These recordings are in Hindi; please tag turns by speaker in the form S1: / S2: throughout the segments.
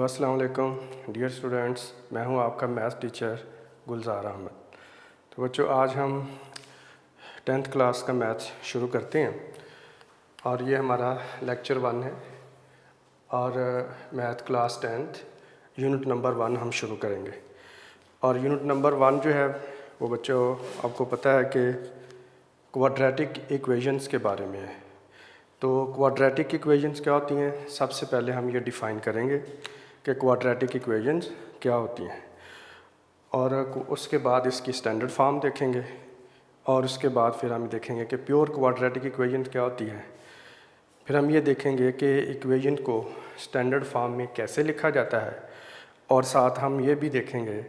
S1: अस्सलाम वालेकुम डियर स्टूडेंट्स, मैं हूं आपका मैथ्स टीचर गुलजार अहमद। तो बच्चों, आज हम 10th क्लास का मैथ्स शुरू करते हैं और ये हमारा लेक्चर 1 है और math class 10th unit number 1 हम शुरू करेंगे। और यूनिट नंबर 1 जो है वो बच्चों आपको पता है कि क्वाड्रेटिक इक्वेशंस के बारे में है। तो क्वाड्रेटिक इक्वेशंस क्या होती हैं, सबसे पहले हम ये डिफ़ाइन करेंगे कि क्वाड्रेटिक इक्वेशंस क्या होती हैं और उसके बाद इसकी स्टैंडर्ड फॉर्म देखेंगे और उसके बाद फिर हम देखेंगे कि प्योर क्वाड्रेटिक इक्वेशन क्या होती है। फिर हम ये देखेंगे कि इक्वेशन को स्टैंडर्ड फॉर्म में कैसे लिखा जाता है और साथ हम ये भी देखेंगे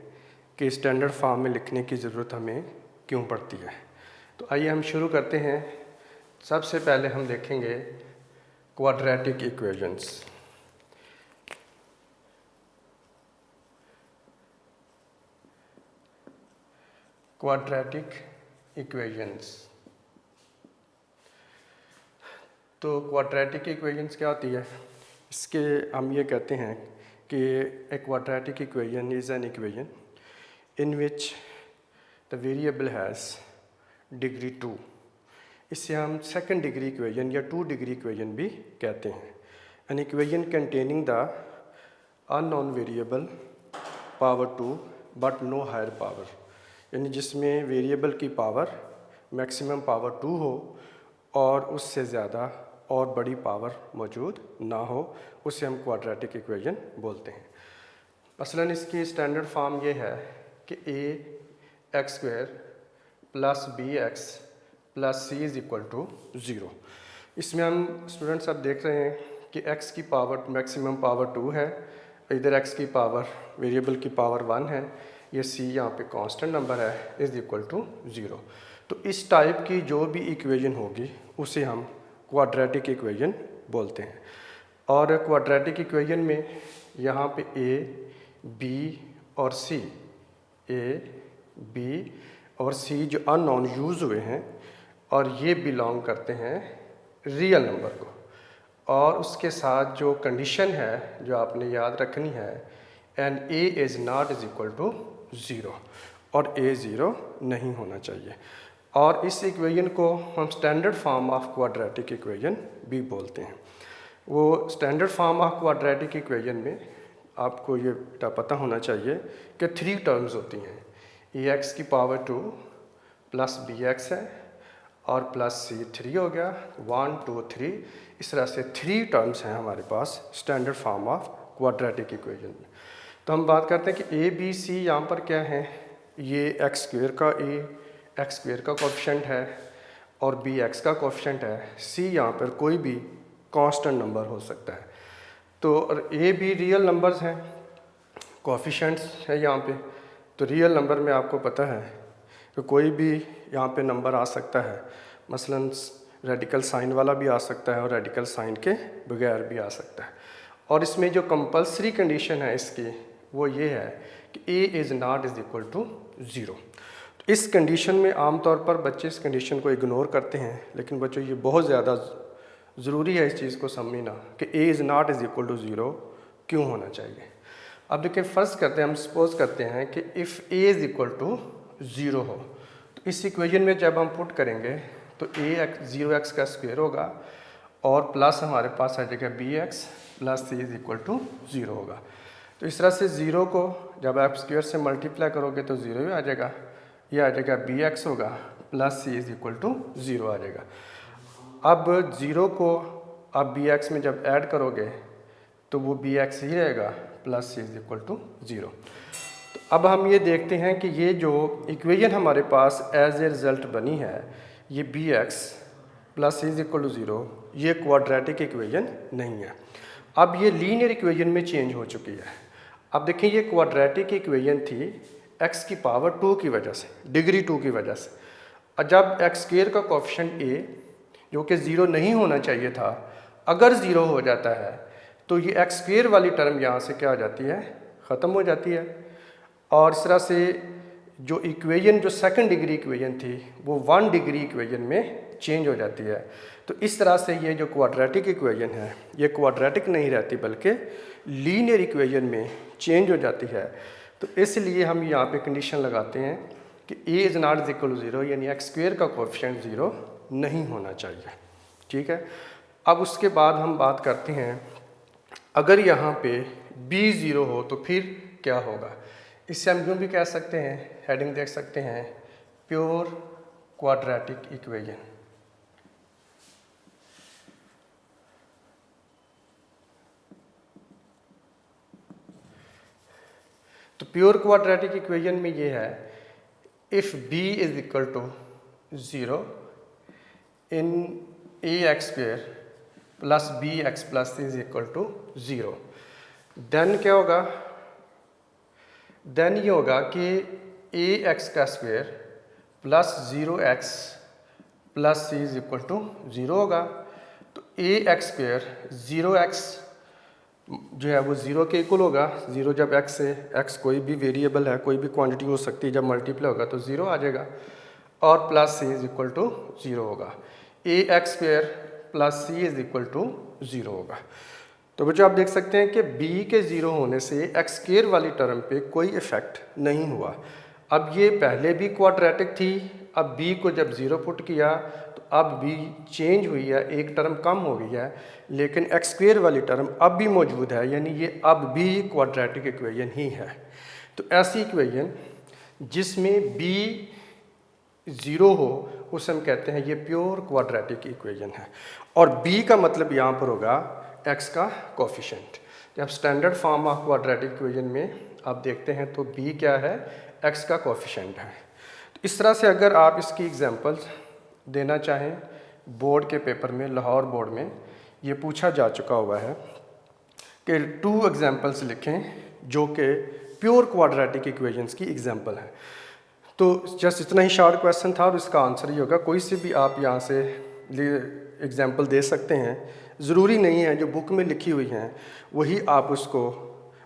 S1: कि स्टैंडर्ड फॉर्म में लिखने की ज़रूरत हमें क्यों पड़ती है। तो आइए हम शुरू करते हैं। सबसे पहले हम देखेंगे क्वाड्रेटिक इक्वेशंस। क्वाड्रेटिक इक्वेशंस, तो क्वाड्रेटिक इक्वेशंस क्या होती है, इसके हम ये कहते हैं कि a quadratic equation is an equation in which the variable has degree 2। इससे हम सेकंड डिग्री इक्वेशन या 2 डिग्री इक्वेशन भी कहते हैं। An equation containing the unknown variable power 2 but no higher power, यानी जिसमें वेरिएबल की पावर मैक्सिमम पावर 2 हो और उससे ज़्यादा और बड़ी पावर मौजूद ना हो, उसे हम क्वाड्रेटिक इक्वेशन बोलते हैं। मसलन इसकी स्टैंडर्ड फॉर्म ये है कि ax² plus bx plus c is equal to 0। इसमें हम स्टूडेंट्स अब देख रहे हैं कि x की पावर मैक्सिमम पावर 2 है, इधर x की पावर वेरिएबल की पावर 1 है, ये c यहाँ पे कांस्टेंट नंबर है, इज़ इक्वल टू 0। तो इस टाइप की जो भी इक्वेशन होगी उसे हम क्वाड्रेटिक इक्वेशन बोलते हैं। और क्वाड्रेटिक इक्वेशन में यहाँ पे a, b और c, a, b और c जो अननोन यूज़ हुए हैं और ये बिलोंग करते हैं रियल नंबर को, और उसके साथ जो कंडीशन है जो आपने याद रखनी है, and a is not is equal to 0 और a 0 नहीं होना चाहिए। और इस इक्वेशन को हम standard form of quadratic equation भी बोलते हैं। वो standard form of quadratic equation में आपको ये पता होना चाहिए कि 3 टर्म्स होती हैं। ax की पावर 2 प्लस bx है और प्लस c 3 हो गया, 1 2 3, इस तरह से 3 टर्म्स हैं हमारे पास standard form of quadratic equation में। तो हम बात करते हैं कि a b c यहाँ पर क्या है, ये x² का x² का कोएफिशिएंट है और bx का कोएफिशिएंट है, c यहाँ पर कोई भी कांस्टेंट नंबर हो सकता है। तो a b रियल नंबर्स हैं, कोएफिशिएंट्स है यहाँ पे। तो रियल नंबर में आपको पता है कि कोई भी यहाँ पे नंबर आ सकता है, मसलन रेडिकल साइन वाला भी आ सकता है और रेडिकल साइन के बगैर भी आ सकता है। और इसमें जो कंपलसरी कंडीशन है इसकी वो ये है कि a is not is equal to 0। तो इस कंडीशन में आमतौर पर बच्चे इस कंडीशन को इग्नोर करते हैं, लेकिन बच्चों ये बहुत ज़्यादा ज़रूरी है इस चीज़ को समझना कि a is not is equal to 0 क्यों होना चाहिए। अब देखिए, फ़र्ज़ करते हैं, हम सपोज करते हैं कि if a is equal to 0 हो, तो इस इक्वेशन में जब हम पुट करेंगे तो a 0x का स्क्वायर होगा और प्लस हमारे पास आ जाएगा bx plus c is equal to 0 होगा। तो इस तरह से 0 को जब आप स्क्वायर से मल्टीप्लाई करोगे तो 0 ही आ जाएगा, ये आ जाएगा bx होगा plus c is equal to 0 आ जाएगा। अब 0 को आप bx में जब ऐड करोगे तो वो bx ही रहेगा plus c is equal to 0। तो अब हम ये देखते हैं कि ये जो इक्वेशन हमारे पास एज ए रिज़ल्ट बनी है, ये bx plus c is equal to 0, ये क्वाड्रेटिक इक्वेशन नहीं है। अब ये लीनियर इक्वेशन में चेंज हो चुकी है। अब देखिए, ये क्वाड्रेटिक इक्वेशन थी x की पावर 2 की वजह से, डिग्री 2 की वजह से। और जब x² का कोएफिशिएंट a जो कि 0 नहीं होना चाहिए था, अगर 0 हो जाता है तो ये x² वाली टर्म यहाँ से क्या हो जाती है, ख़त्म हो जाती है। और इस तरह से जो इक्वेशन जो सेकंड डिग्री इक्वेशन थी वो 1 डिग्री इक्वेशन में चेंज हो जाती है। तो इस तरह से ये जो क्वाड्रेटिक इक्वेशन है ये क्वाड्रेटिक नहीं रहती बल्कि लीनियर इक्वेशन में चेंज हो जाती है। तो इसलिए हम यहाँ पे कंडीशन लगाते हैं कि a is not equal to 0, यानी एक्स स्क्वेयर का कोएफिशिएंट 0 नहीं होना चाहिए। ठीक है, अब उसके बाद हम बात करते हैं अगर यहाँ पे b 0 हो तो फिर क्या होगा। इससे हम यूँ भी कह सकते हैं, हेडिंग देख सकते हैं, प्योर क्वाड्रेटिक इक्वेशन। तो प्योर क्वाड्रेटिक इक्वेशन में ये है, if b is equal to 0 in ax square plus bx plus is equal to 0, then क्या होगा, देन ये होगा कि ax का square plus 0x plus c is equal to 0 होगा। तो ax स्क्वेयर 0x जो है वो 0 के इक्वल होगा। 0 जब x है, x कोई भी वेरिएबल है, कोई भी क्वांटिटी हो सकती है, जब मल्टीप्लाई होगा तो 0 आ जाएगा और plus c is equal to 0 होगा। ax square plus c is equal to 0 होगा। तो बच्चों आप देख सकते हैं कि b के 0 होने से एक्स स्क्वेयर वाली टर्म पे कोई इफेक्ट नहीं हुआ। अब ये पहले भी क्वाड्रेटिक थी, अब b को जब 0 पुट किया तो अब b चेंज हुई है, एक टर्म कम हो गई है, लेकिन एक्स स्क्वेयर वाली टर्म अब भी मौजूद है, यानी ये अब भी क्वाड्रेटिक इक्वेशन ही है। तो ऐसी इक्वेशन जिसमें b 0 हो उसे हम कहते हैं ये प्योर क्वाड्रेटिक इक्वेशन है। और b का मतलब यहाँ पर होगा x का कोफिशिएंट। जब standard form of quadratic equation में आप देखते हैं तो b क्या है, x का कोफिशिएंट है। तो इस तरह से अगर आप इसकी एग्जांपल्स देना चाहें बोर्ड के पेपर में, लाहौर बोर्ड में ये पूछा जा चुका हुआ है कि 2 एग्जांपल्स लिखें जो कि प्योर क्वाड्रेटिक इक्वेशंस की एग्जांपल है। तो जस्ट इतना ही शॉर्ट क्वेश्चन था और इसका आंसर ही होगा। कोई से भी आप यहाँ से एग्जांपल दे सकते हैं, ज़रूरी नहीं है जो बुक में लिखी हुई हैं वही आप उसको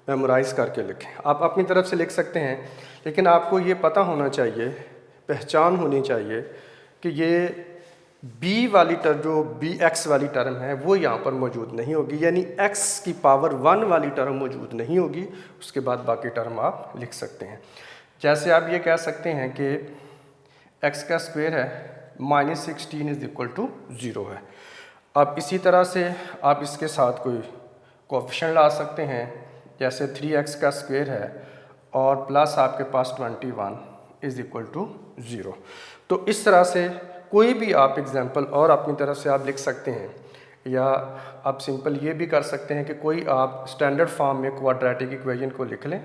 S1: मेमोराइज़ करके लिखें। आप अपनी तरफ से लिख सकते हैं, लेकिन आपको ये पता होना चाहिए, पहचान होनी चाहिए कि ये b वाली टर्म जो bx वाली टर्म है वो यहाँ पर मौजूद नहीं होगी, यानी x की पावर 1 वाली टर्म मौजूद नहीं होगी। उसके बाद बाकी टर्म आप लिख सकते हैं। जैसे आप ये कह सकते हैं कि x का स्क्वायर है -16 इज इक्वल टू 0 है। अब इसी तरह से आप इसके साथ कोई कोएफिशिएंट ला सकते हैं, जैसे 3x का स्क्वायर है और प्लस आपके पास 21 इज इक्वल टू 0। तो इस तरह से कोई भी आप एग्जांपल और अपनी तरफ से आप लिख सकते हैं, या आप सिंपल ये भी कर सकते हैं कि कोई आप स्टैंडर्ड फॉर्म में क्वाड्रेटिक इक्वेशन को लिख लें,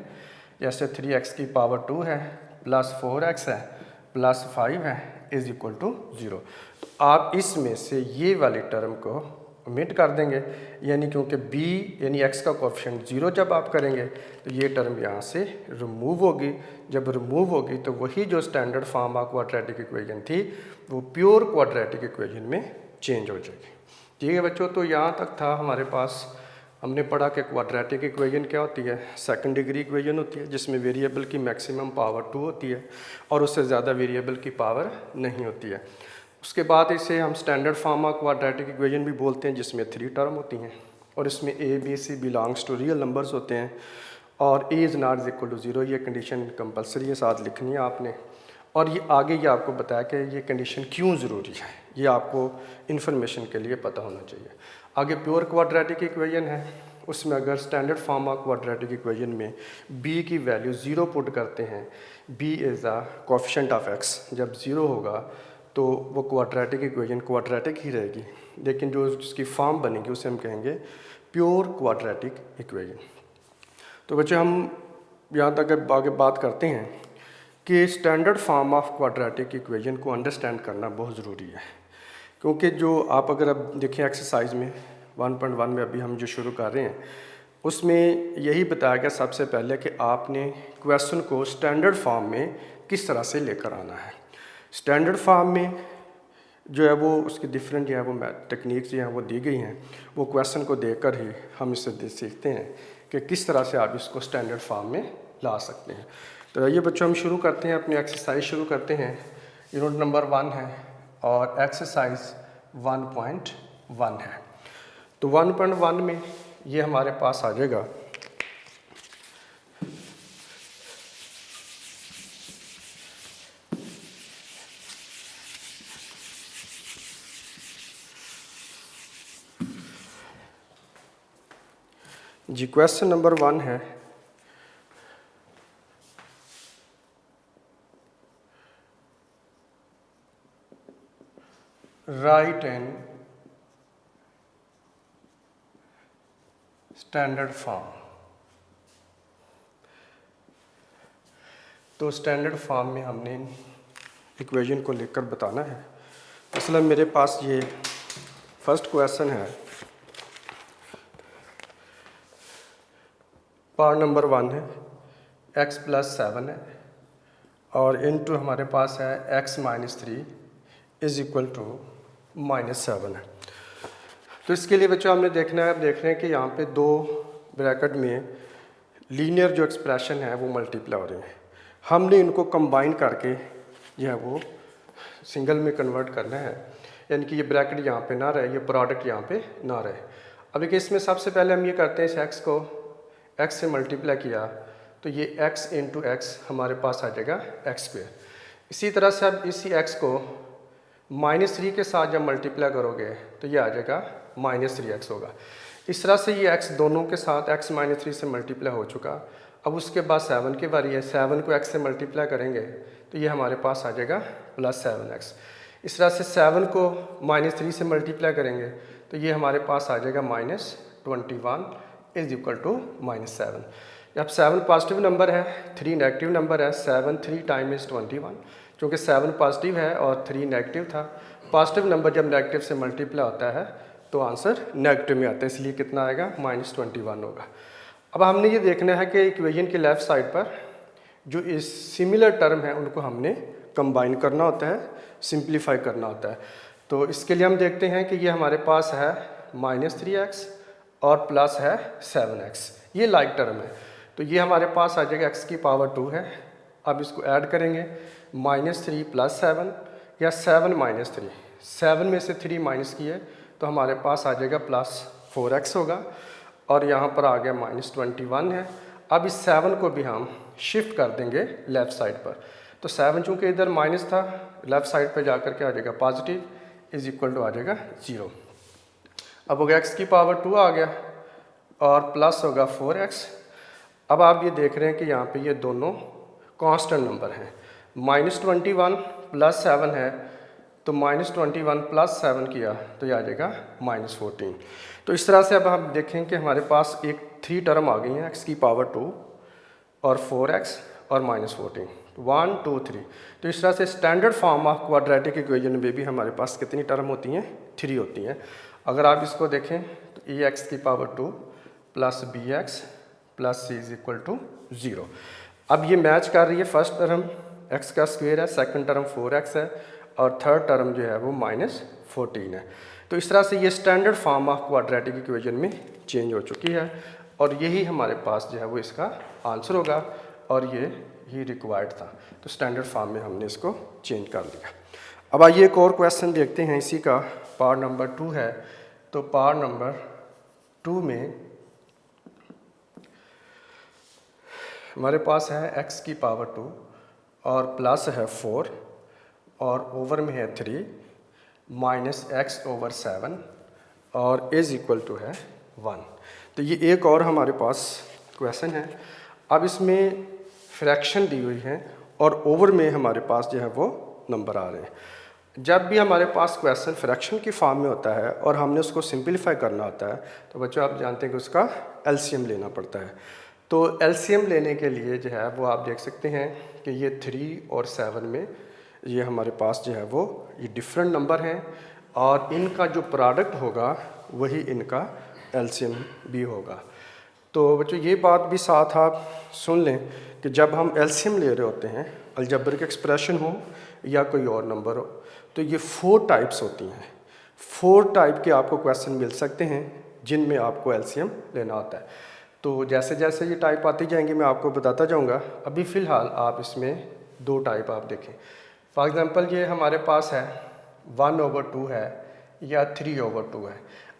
S1: जैसे 3x की पावर 2 है प्लस 4x है प्लस 5 है इज इक्वल टू 0। तो आप इसमें से ये वाली टर्म को ओमिट कर देंगे, यानी क्योंकि b यानी x का कोएफिशिएंट 0 जब आप करेंगे तो ये टर्म यहाँ से रिमूव होगी। जब रिमूव होगी तो वही जो standard form of quadratic equation थी वो प्योर क्वाड्रेटिक इक्वेशन में चेंज हो जाएगी। ठीक है बच्चों, तो यहाँ तक था हमारे पास। हमने पढ़ा कि क्वाड्रेटिक इक्वेशन क्या होती है, सेकंड डिग्री इक्वेशन होती है जिसमें वेरिएबल की मैक्सिमम पावर 2 होती है और उससे ज़्यादा वेरिएबल की पावर नहीं होती है। उसके बाद इसे हम standard form of quadratic equation भी बोलते हैं जिसमें 3 टर्म होती हैं और इसमें a b c belongs to real numbers होते हैं और a is not equal to 0, ये कंडीशन कंपलसरी है, साथ लिखनी है आपने। और ये आगे ये आपको बताया कि ये कंडीशन क्यों ज़रूरी है, ये आपको इन्फॉर्मेशन के लिए पता होना चाहिए। आगे प्योर क्वाड्रेटिक इक्वेशन है, उसमें अगर standard form of quadratic equation में b की वैल्यू 0 पुट करते हैं, b is the coefficient of x, जब 0 होगा तो वो क्वाड्रेटिक इक्वेशन क्वाड्रेटिक ही रहेगी, लेकिन जो उसकी फॉर्म बनेगी उसे हम कहेंगे प्योर क्वाड्रेटिक इक्वेशन। तो बच्चे हम यहाँ तक आगे बात करते हैं कि standard form of quadratic equation को अंडरस्टैंड करना बहुत ज़रूरी है, क्योंकि जो आप अगर अब देखें एक्सरसाइज में 1.1 में अभी हम जो शुरू कर रहे हैं उसमें यही बताया गया सबसे पहले कि आपने क्वेश्चन को स्टैंडर्ड फॉर्म में किस तरह से लेकर आना है। स्टैंडर्ड फॉर्म में जो है वो उसकी डिफरेंट जो है वो टेक्निक्स जो हैं वो दी गई हैं, वो क्वेश्चन को देखकर ही हम इससे सीखते हैं कि किस तरह से आप इसको स्टैंडर्ड फॉर्म में ला सकते हैं। तो ये बच्चों हम शुरू करते हैं, अपनी एक्सरसाइज शुरू करते हैं। यूनिट नंबर 1 है और एक्सरसाइज 1.1 है। तो 1.1 में ये हमारे पास आ जाएगा जी। क्वेश्चन नंबर 1 है राइट एन स्टैंडर्ड फॉर्म। तो स्टैंडर्ड फॉर्म में हमने इक्वेशन को लिखकर बताना है। इसलिए मेरे पास ये फर्स्ट क्वेश्चन है, पार्ट नंबर 1 है, x + 7 है और इनटू हमारे पास है x - 3 = -7 है। तो इसके लिए बच्चों हमने देखना है, अब देख रहे हैं कि यहाँ पे दो ब्रैकेट में लीनियर जो एक्सप्रेशन है वो मल्टीप्लाई हो रही है। हमने इनको कंबाइन करके जो है वो सिंगल में कन्वर्ट करना है, यानी कि ये ब्रैकेट यहाँ पे ना रहे, ये प्रोडक्ट यहाँ पे ना रहे। अब देखिए इसमें सबसे पहले हम ये करते हैं, इस x को x से मल्टीप्लाई किया तो ये x × x हमारे पास आ जाएगा x²। इसी तरह से अब इसी x को -3 के साथ जब मल्टीप्लाई करोगे तो ये आ जाएगा -3x होगा। इस तरह से ये x दोनों के साथ x - 3 से मल्टीप्लाई हो चुका। अब उसके बाद 7 की बारी है, 7 को x से मल्टीप्लाई करेंगे तो ये हमारे पास आ जाएगा +7x। इस तरह से 7 को -3 से मल्टीप्लाई करेंगे तो ये हमारे पास आ जाएगा -21 = -7। अब 7 पॉजिटिव नंबर है, 3 नेगेटिव नंबर है। 7 3 × 21, चूँकि 7 पॉजिटिव है और 3 नेगेटिव था। पॉजिटिव नंबर जब नेगेटिव से मल्टीप्लाई होता है तो आंसर नेगेटिव में आता है, इसलिए कितना आएगा -21 होगा। अब हमने ये देखना है कि इक्वेशन के लेफ़्ट साइड पर जो इस सिमिलर टर्म है उनको हमने कंबाइन करना होता है, सिंप्लीफाई करना होता है। तो इसके लिए हम देखते हैं कि ये हमारे पास है -3x और प्लस है 7x, ये लाइक टर्म है। तो ये हमारे पास आ जाएगा x⁻2 है। अब इसको ऐड करेंगे, -3 + 7 या 7 - 3, 7 में से 3 माइनस किए तो हमारे पास आ जाएगा +4x होगा और यहाँ पर आ गया -21 है। अब इस 7 को भी हम शिफ्ट कर देंगे लेफ़्ट साइड पर। तो 7 चूँकि इधर माइनस था, लेफ़्ट साइड पर जाकर के आ जाएगा पॉजिटिव = आ जाएगा 0। अब हो गया x⁻2 आ गया और प्लस होगा 4x। अब आप ये देख रहे हैं कि यहाँ पे ये दोनों कांस्टेंट नंबर हैं। -21 + 7 है तो -21 + 7 किया तो ये आ जाएगा -14। तो इस तरह से अब हम देखें कि हमारे पास एक 3 टर्म आ गई हैं, x⁻2 और 4x और -14, 1 2 3। तो इस तरह से standard form of quadratic equation में भी हमारे पास कितनी टर्म होती हैं? 3 होती हैं। अगर आप इसको देखें तो ax⁻2 + bx + c = 0। अब ये मैच कर रही है, फर्स्ट टर्म x² है, सेकंड टर्म 4x है और थर्ड टर्म जो है वो -14 है। तो इस तरह से ये standard form of quadratic equation में चेंज हो चुकी है और यही हमारे पास जो है वो इसका आंसर होगा और ये ही रिक्वायर्ड था। तो स्टैंडर्ड फॉर्म में हमने इसको चेंज कर लिया। अब आइए एक और क्वेश्चन देखते हैं, इसी का पार्ट नंबर 2 है। तो पार्ट नंबर 2 में हमारे पास है x⁻2 और प्लस है 4 और ओवर में है 3 -x/7 और = है 1। तो ये एक और हमारे पास क्वेश्चन है। अब इसमें फ्रैक्शन दी हुई है और ओवर में हमारे पास जो है वो नंबर आ रहे हैं। जब भी हमारे पास क्वेश्चन फ्रैक्शन की फॉर्म में होता है और हमने उसको सिंप्लीफाई करना होता है तो बच्चों आप जानते हैं कि उसका एलसीएम लेना पड़ता है। तो एलसीएम लेने के लिए जो है वो आप देख सकते हैं कि ये 3 और 7 में ये हमारे पास जो है वो ये डिफरेंट नंबर हैं और इनका जो प्रोडक्ट होगा वही इनका एलसीएम भी होगा। तो बच्चों ये बात भी साथ आप सुन लें कि जब हम एलसीएम ले रहे होते हैं, अलजेब्रिक एक्सप्रेशन हो या कोई और नंबर हो, तो ये 4 टाइप्स होती हैं। 4 टाइप के आपको क्वेश्चन मिल सकते हैं जिनमें आपको एलसीएम लेना होता है। तो जैसे जैसे ये टाइप आती जाएंगी मैं आपको बताता जाऊंगा। अभी फ़िलहाल आप इसमें दो टाइप आप देखें। फॉर एग्ज़ाम्पल ये हमारे पास है 1/2 है या 3/2 है।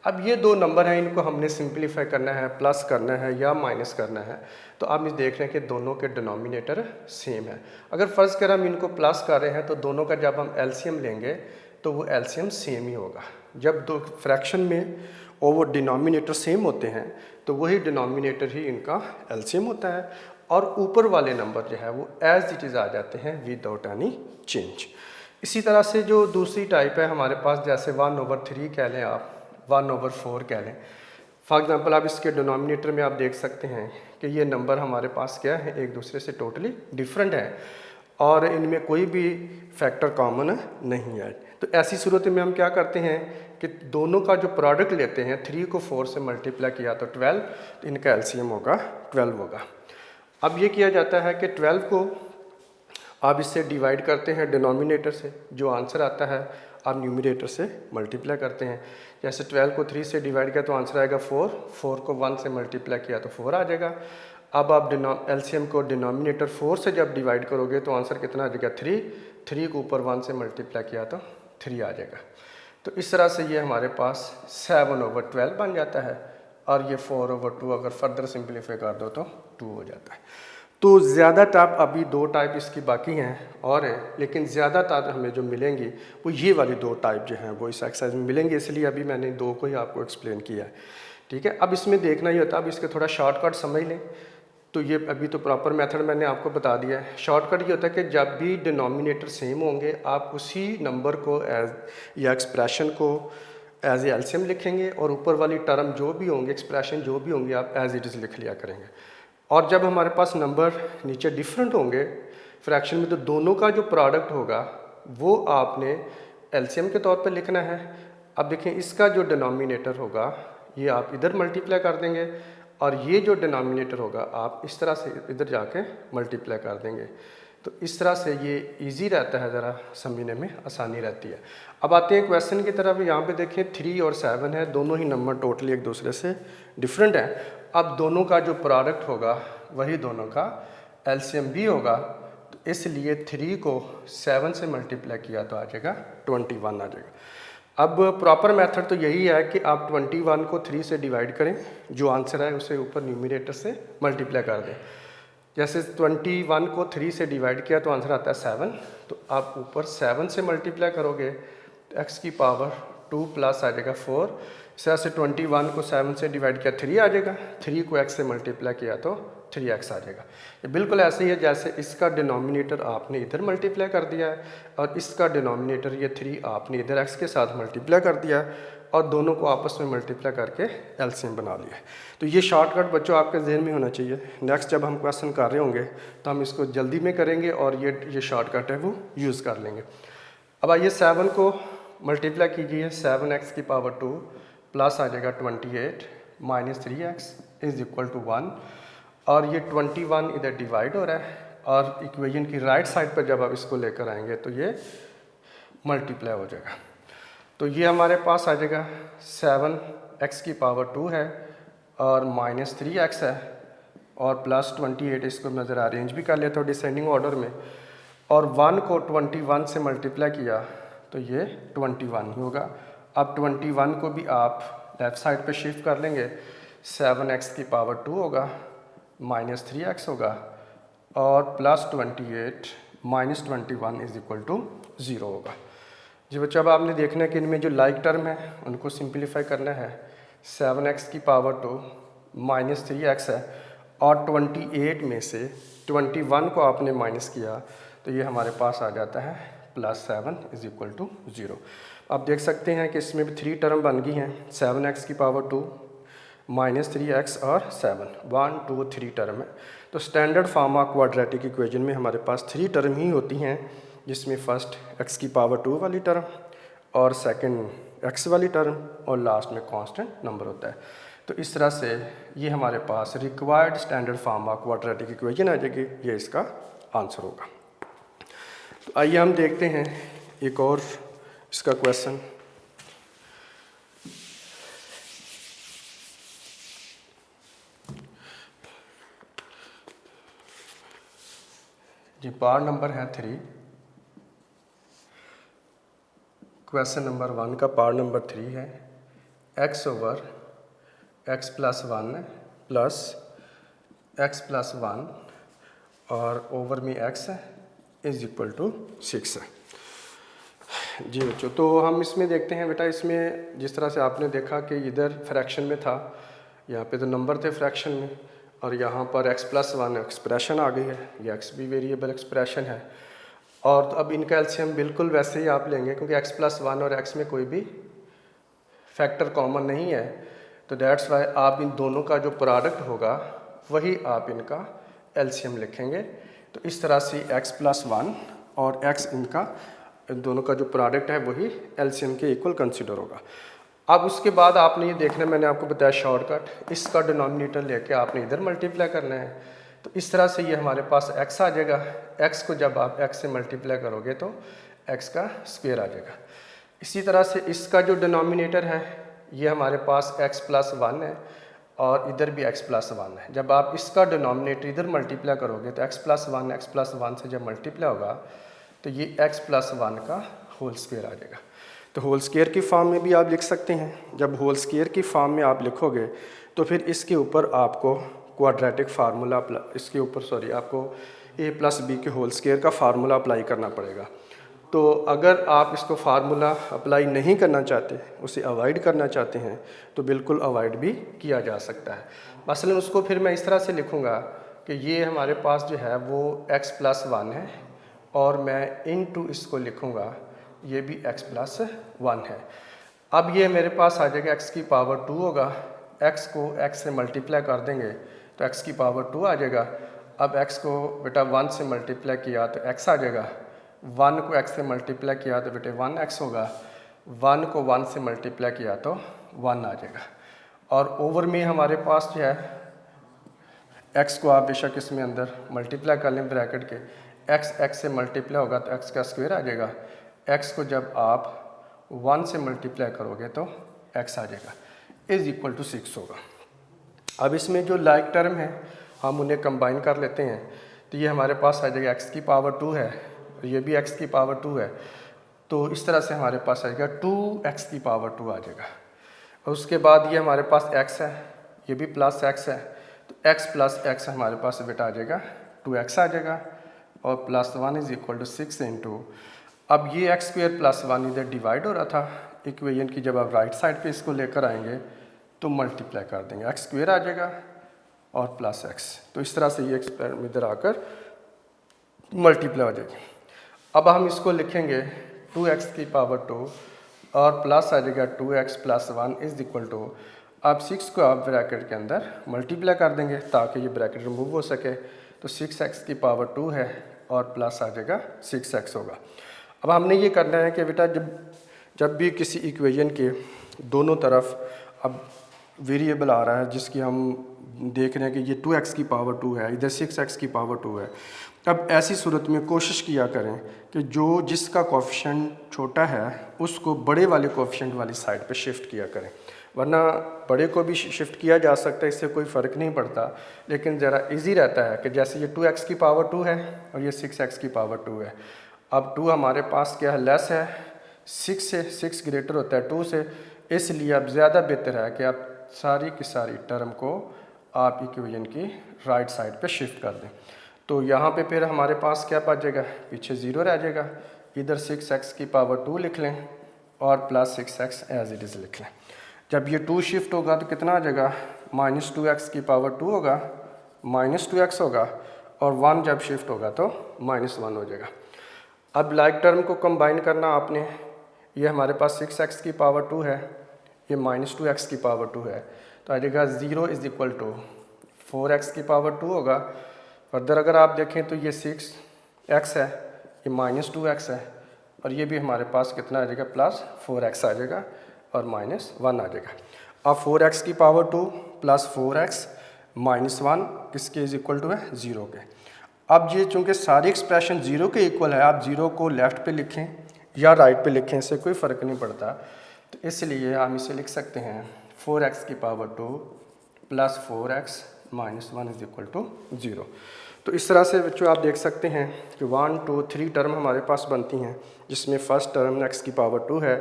S1: अब ये दो नंबर हैं, इनको हमने सिंप्लीफाई करना है, प्लस करना है या माइनस करना है। तो आप देख रहे हैं कि दोनों के डिनोमिनेटर सेम है। अगर फ़र्ज़ कर हम इनको प्लस कर रहे हैं तो दोनों का जब हम एलसीएम लेंगे तो वो एलसीएम सेम ही होगा। जब दो फ्रैक्शन में ओवर डिनोमिनेटर सेम होते हैं तो वही डिनोमिनेटर ही इनका एलसीएम होता है, और ऊपर वाले नंबर जो है वो एज इट इज़ आ जाते हैं विदाउट एनी चेंज। इसी तरह से जो दूसरी टाइप है हमारे पास, जैसे 1/3 कह लें आप, 1/4 कह लें। फॉर एग्ज़ाम्पल आप इसके डिनोमिनेटर में आप देख सकते हैं कि ये नंबर हमारे पास क्या है, एक दूसरे से टोटली डिफरेंट है और इनमें कोई भी फैक्टर कॉमन नहीं है। तो ऐसी सूरत में हम क्या करते हैं कि दोनों का जो प्रोडक्ट लेते हैं, 3 को 4 से मल्टीप्लाई किया तो 12, तो इनका एलसीएम होगा 12 होगा। अब ये किया जाता है कि 12 को आप इससे डिवाइड करते हैं डिनोमिनेटर से, जो आंसर आता है आप न्यूमरेटर से मल्टीप्लाई करते हैं। जैसे 12 को 3 से डिवाइड किया तो आंसर आएगा 4, 4 को 1 से मल्टीप्लाई किया तो 4 आ जाएगा। अब आप एलसीएम को डिनोमिनेटर 4 से जब डिवाइड करोगे तो आंसर कितना आ जाएगा 3, 3 को ऊपर 1 से मल्टीप्लाई किया तो 3 आ जाएगा। तो इस तरह से ये हमारे पास 7/12 बन जाता है, और ये 4/2 अगर फर्दर सिंप्लीफाई कर दो तो 2 हो जाता है। तो ज़्यादा टाइप, अभी दो टाइप इसकी बाकी हैं और है, लेकिन ज़्यादातर हमें जो मिलेंगी वो ये वाली दो टाइप जो हैं वो इस एक्सरसाइज में मिलेंगी, इसलिए अभी मैंने दो को ही आपको एक्सप्लेन किया है। ठीक है, अब इसमें देखना ही होता है, अब इसके थोड़ा शॉर्टकट समझ लें। तो ये अभी तो प्रॉपर मेथड मैंने आपको बता दिया है। शॉर्टकट ये होता है कि जब भी डिनोमिनेटर सेम होंगे आप उसी नंबर को एज या एक्सप्रेशन को एज ए एलसीएम लिखेंगे, और ऊपर वाली टर्म जो भी होंगे, एक्सप्रेशन जो भी होंगे, आप एज इट इज़ लिख लिया करेंगे। और जब हमारे पास नंबर नीचे डिफरेंट होंगे फ्रैक्शन में, तो दोनों का जो प्रोडक्ट होगा वो आपने एलसीएम के तौर पर लिखना है। अब देखें, इसका जो डिनोमिनेटर होगा ये आप इधर मल्टीप्लाई कर देंगे, और ये जो डिनोमिनेटर होगा आप इस तरह से इधर जाके मल्टीप्लाई कर देंगे। तो इस तरह से ये इजी रहता है, ज़रा समझने में आसानी रहती है। अब आते हैं क्वेश्चन की तरफ। यहाँ पे देखें 3 और 7 है, दोनों ही नंबर टोटली एक दूसरे से डिफरेंट हैं। अब दोनों का जो प्रोडक्ट होगा वही दोनों का एलसीएम भी होगा। तो इसलिए 3 को 7 से मल्टीप्लाई किया तो आ जाएगा 21 आ जाएगा। अब प्रॉपर मेथड तो यही है कि आप 21 को 3 से डिवाइड करें, जो आंसर है उसे ऊपर न्यूमरेटर से मल्टीप्लाई कर दें। जैसे 21 को 3 से डिवाइड किया तो आंसर आता है 7, तो आप ऊपर 7 से मल्टीप्लाई करोगे तो x की पावर 2 प्लस आ जाएगा 4। इस तरह से 21 को 7 से डिवाइड किया 3 आ जाएगा, 3 को x से मल्टीप्लाई किया तो 3x आ जाएगा। ये बिल्कुल ऐसे ही है जैसे इसका डिनोमिनेटर आपने इधर मल्टीप्लाई कर दिया है, और इसका डिनोमिनेटर ये 3 आपने इधर x के साथ मल्टीप्लाई कर दिया है, और दोनों को आपस में मल्टीप्लाई करके एलसीएम बना लिया है। तो ये शॉर्टकट बच्चों आपके जहन में होना चाहिए। नेक्स्ट जब हम क्वेश्चन कर रहे होंगे तो हम इसको जल्दी में करेंगे और ये शॉर्टकट है वो यूज़ कर लेंगे। अब आइए 7 को मल्टीप्लाई कीजिए, 7x की पावर 2 प्लस आ जाएगा 28 minus 3x is equal to 1, और ये 21 इधर डिवाइड हो रहा है, और इक्वेशन की राइट साइड पर जब आप इसको लेकर आएंगे तो ये मल्टीप्लाई हो जाएगा। तो ये हमारे पास आ जाएगा 7x की पावर 2 है और माइनस 3x है, और प्लस 28, इसको मैं ज़रा अरेंज भी कर लेता हूँ डिसेंडिंग ऑर्डर में, और 1 को 21 से मल्टीप्लाई किया तो ये 21 ही होगा। अब 21 को भी आप लेफ़्ट साइड पे शिफ्ट कर लेंगे, 7x की पावर 2 होगा, माइनस 3x होगा, और plus 28 minus 21 is equal to 0 होगा। जी बच्चों, अब आपने देखना है कि इनमें जो लाइक टर्म है उनको सिंप्लीफाई करना है। 7x की पावर 2 माइनस 3x है, और 28 में से 21 को आपने माइनस किया तो ये हमारे पास आ जाता है प्लस 7 इज इक्वल टू 0। आप देख सकते हैं कि इसमें भी 3 टर्म बन गई हैं, 7x की पावर 2 माइनस 3x और 7, 1 2 3 टर्म है। तो standard form of quadratic equation में हमारे पास 3 टर्म ही होती हैं, जिसमें फर्स्ट x की पावर 2 वाली टर्म, और सेकंड x वाली टर्म, और लास्ट में कांस्टेंट नंबर होता है। तो इस तरह से ये हमारे पास required standard form of quadratic equation आ जाएगी, ये इसका आंसर होगा। तो आइए हम देखते हैं एक और इसका क्वेश्चन। पार्ट नंबर है 3, क्वेश्चन नंबर 1 का पार्ट नंबर 3 है x over x plus 1 plus x plus 1 और ओवर में x इज इक्वल टू 6 है। जी बच्चों, तो हम इसमें देखते हैं बेटा, इसमें जिस तरह से आपने देखा कि इधर फ्रैक्शन में था, यहाँ पे तो नंबर थे फ्रैक्शन में, और यहाँ पर x प्लस 1 एक्सप्रेशन आ गई है, ये x भी वेरिएबल एक्सप्रेशन है। और तो अब इनका एलसीएम बिल्कुल वैसे ही आप लेंगे, क्योंकि x प्लस 1 और x में कोई भी फैक्टर कॉमन नहीं है, तो दैट्स वाई आप इन दोनों का जो प्रोडक्ट होगा वही आप इनका एलसीएम लिखेंगे। तो इस तरह से x प्लस 1 और x इनका दोनों का जो प्रोडक्ट है वही एलसीएम के इक्वल कंसिडर होगा। अब उसके बाद आपने ये देखना, मैंने आपको बताया शॉर्टकट, इसका डिनोमिनेटर लेके आपने इधर मल्टीप्लाई करना है। तो इस तरह से ये हमारे पास x आ जाएगा, x को जब आप x से मल्टीप्लाई करोगे तो x का स्क्वायर आ जाएगा। इसी तरह से इसका जो डिनोमिनेटर है ये हमारे पास x प्लस 1 है और इधर भी x प्लस 1 है। जब आप इसका डिनोमिनेटर इधर मल्टीप्लाई करोगे तो x प्लस 1 से जब मल्टीप्लाई होगा तो ये x प्लस 1 का होल स्क्वायर आ जाएगा। तो होल स्क्वायर की फॉर्म में भी आप लिख सकते हैं। जब होल स्क्वायर की फॉर्म में आप लिखोगे तो फिर इसके ऊपर आपको क्वाड्रेटिक फार्मूला आपको a प्लस बी के होल स्क्वायर का फार्मूला अप्लाई करना पड़ेगा। तो अगर आप इसको फार्मूला अप्लाई नहीं करना चाहते, उसे अवॉइड करना चाहते हैं, तो बिल्कुल अवॉइड भी किया जा सकता है। मसलन उसको फिर मैं इस तरह से लिखूँगा कि ये हमारे पास जो है वो x प्लस 1 है और मैं इनटू इसको लिखूँगा ये भी x प्लस 1 है। अब ये मेरे पास आ जाएगा x की पावर 2 होगा, x को x से मल्टीप्लाई कर देंगे तो x की पावर 2 आ जाएगा। अब x को बेटा 1 से मल्टीप्लाई किया तो x आ जाएगा, 1 को x से मल्टीप्लाई किया तो बेटे 1x होगा, 1 को 1 से मल्टीप्लाई किया तो 1 आ जाएगा। और ओवर में हमारे पास जो है x को आप बेशक इसमें अंदर मल्टीप्लाई कर लें ब्रैकेट के, x से मल्टीप्लाई होगा तो x का स्क्वायर आ जाएगा, x को जब आप 1 से मल्टीप्लाई करोगे तो x आ जाएगा, इज इक्वल टू 6 होगा। अब इसमें जो लाइक टर्म है हम उन्हें कंबाइन कर लेते हैं, तो ये हमारे पास आ जाएगा x की पावर 2 है और ये भी x की पावर 2 है, तो इस तरह से हमारे पास आ जाएगा 2x की पावर 2 आ जाएगा। और उसके बाद ये हमारे पास x है, ये भी प्लस x है, तो x प्लस x हमारे पास बेटा आ जाएगा 2x आ जाएगा और plus 1 is equal to 6 into, अब ये x स्क्वायर प्लस 1 इधर डिवाइड हो रहा था इक्वेशन की, जब आप राइट साइड पे इसको लेकर आएंगे तो मल्टीप्लाई कर देंगे, x स्क्वायर आ जाएगा और प्लस x, तो इस तरह से ये एक्सपेरिमेंट इधर आकर मल्टीप्लाई हो जाएगी। अब हम इसको लिखेंगे 2x की पावर 2 और प्लस आ जाएगा 2x plus 1 is equal to, अब 6 को आप ब्रैकेट के अंदर मल्टीप्लाई कर देंगे ताकि ये ब्रैकेट रिमूव हो सके, तो 6x की पावर 2 है और प्लस आ जाएगा 6x होगा। अब हमने ये करना है कि बेटा जब भी किसी इक्वेशन के दोनों तरफ अब वेरिएबल आ रहा है जिसकी हम देख रहे हैं कि ये 2x की पावर 2 है, इधर 6x की पावर 2 है, अब ऐसी सूरत में कोशिश किया करें कि जिसका कोएफिशिएंट छोटा है उसको बड़े वाले कोएफिशिएंट वाली साइड पे शिफ्ट किया करें, वरना बड़े को भी शिफ्ट किया जा सकता है, इससे कोई फ़र्क नहीं पड़ता, लेकिन ज़रा इजी रहता है कि जैसे ये 2x की पावर 2 है और ये 6x की पावर 2 है। अब 2 हमारे पास क्या है, लेस है 6 से, 6 ग्रेटर होता है 2 से, इसलिए अब ज़्यादा बेहतर है कि आप सारी की सारी टर्म को आप इक्वेशन की राइट साइड पे शिफ्ट कर दें। तो यहाँ पे फिर हमारे पास क्या बच जाएगा, पीछे 0 रह जाएगा, इधर 6x की पावर 2 लिख लें और plus 6x as it is लिख लें। जब ये 2 शिफ्ट होगा तो कितना आ जाएगा, -2x की पावर 2 होगा, -2x होगा, और 1 जब शिफ्ट होगा तो -1 हो जाएगा। अब लाइक टर्म को कंबाइन करना आपने, ये हमारे पास 6x की पावर 2 है, ये -2x की पावर 2 है, तो आ जाएगा 0 इज इक्वल टू 4x की पावर 2 होगा। फर्दर अगर आप देखें तो ये 6x है, ये -2x है, और ये भी हमारे पास कितना आ जाएगा, प्लस 4x आ जाएगा और -1 आ जाएगा। अब 4x की पावर 2 प्लस 4x -1 किसके इज इक्वल टू है, 0 के। अब ये चूँकि सारी एक्सप्रेशन 0 के इक्वल है, आप 0 को लेफ़्ट पे लिखें या राइट पे लिखें, इससे कोई फ़र्क नहीं पड़ता, तो इसलिए हम इसे लिख सकते हैं 4x की power 2 plus 4x -1 is equal to 0। तो इस तरह से बच्चों आप देख सकते हैं कि 1 2 3 टर्म हमारे पास बनती हैं, जिसमें फर्स्ट टर्म x की पावर 2 है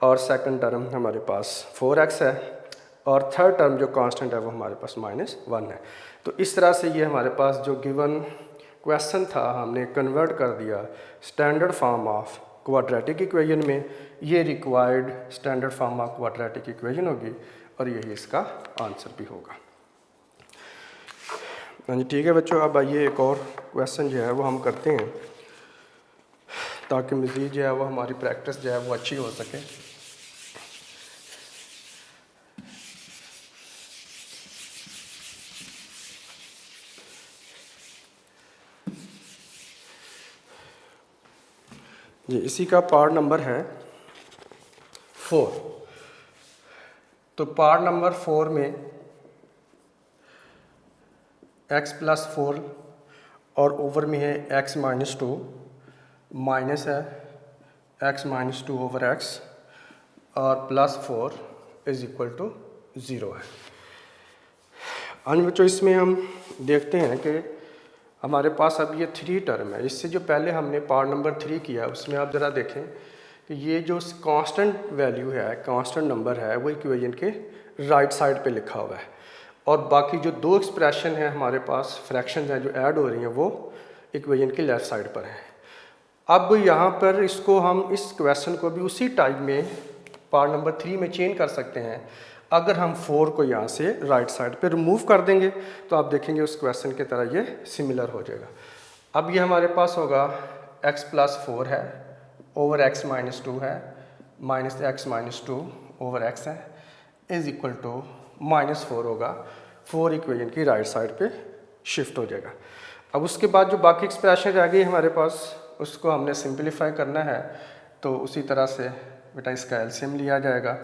S1: और सेकंड टर्म हमारे पास 4x है और थर्ड टर्म जो कांस्टेंट है वो हमारे पास -1 है। तो इस तरह से ये हमारे पास जो गिवन क्वेश्चन था हमने कन्वर्ट कर दिया standard form of quadratic equation में। ये required standard form of quadratic equation होगी और यही इसका आंसर भी होगा। हाँ जी, ठीक है बच्चों, अब आइए एक और क्वेश्चन जो है वो हम करते हैं ताकि मज़ीद जो है वो हमारी प्रैक्टिस जो है वो अच्छी हो सके। जी, इसी का पार्ट नंबर है 4। तो पार्ट नंबर 4 में x + 4 और ओवर में है x - 2 माइनस है x - 2 ओवर x और +4 = 0 है। अन्य बच्चों इसमें हम देखते हैं कि हमारे पास अब ये 3 टर्म है। इससे जो पहले हमने पार्ट नंबर 3 किया उसमें आप ज़रा देखें कि ये जो कांस्टेंट वैल्यू है, कांस्टेंट नंबर है, वो इक्वेशन के राइट साइड पे लिखा हुआ है और बाकी जो 2 एक्सप्रेशन है हमारे पास फ्रैक्शन हैं जो ऐड हो रही हैं वो इक्वेशन के लेफ़्ट साइड पर हैं। अब यहाँ पर इसको हम इस क्वेश्चन को भी उसी टाइप में पार्ट नंबर 3 में चेंज कर सकते हैं। अगर हम 4 को यहाँ से राइट साइड पे रिमूव कर देंगे तो आप देखेंगे उस क्वेश्चन की तरह ये सिमिलर हो जाएगा। अब ये हमारे पास होगा x + 4 है ओवर x - 2 है माइनस x - 2 ओवर x है = -4 होगा। 4 इक्वेशन की राइट साइड पे शिफ्ट हो जाएगा। अब उसके बाद जो बाकी एक्सप्रेशन रह गई हमारे पास उसको हमने सिंपलीफाई करना है, तो उसी तरह से बेटा इसका एलसीएम लिया जाएगा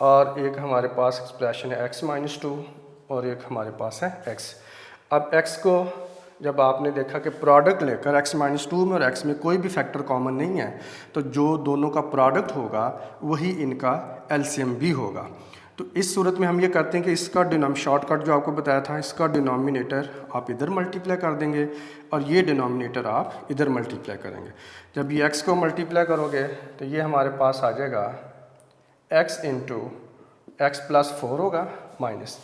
S1: और एक हमारे पास एक्सप्रेशन है x - 2 और एक हमारे पास है x। अब x को जब आपने देखा कि प्रोडक्ट लेकर x - 2 में और x में कोई भी फैक्टर कॉमन नहीं है तो जो दोनों का प्रोडक्ट होगा वही इनका एलसीएम भी होगा। तो इस सूरत में हम ये करते हैं कि इसका शॉर्टकट जो आपको बताया था, इसका डिनोमिनेटर आप इधर मल्टीप्लाई कर देंगे और ये डिनोमिनेटर आप इधर मल्टीप्लाई करेंगे। जब ये x को मल्टीप्लाई करोगे तो ये हमारे पास आ जाएगा x × x + 4 होगा माइनस।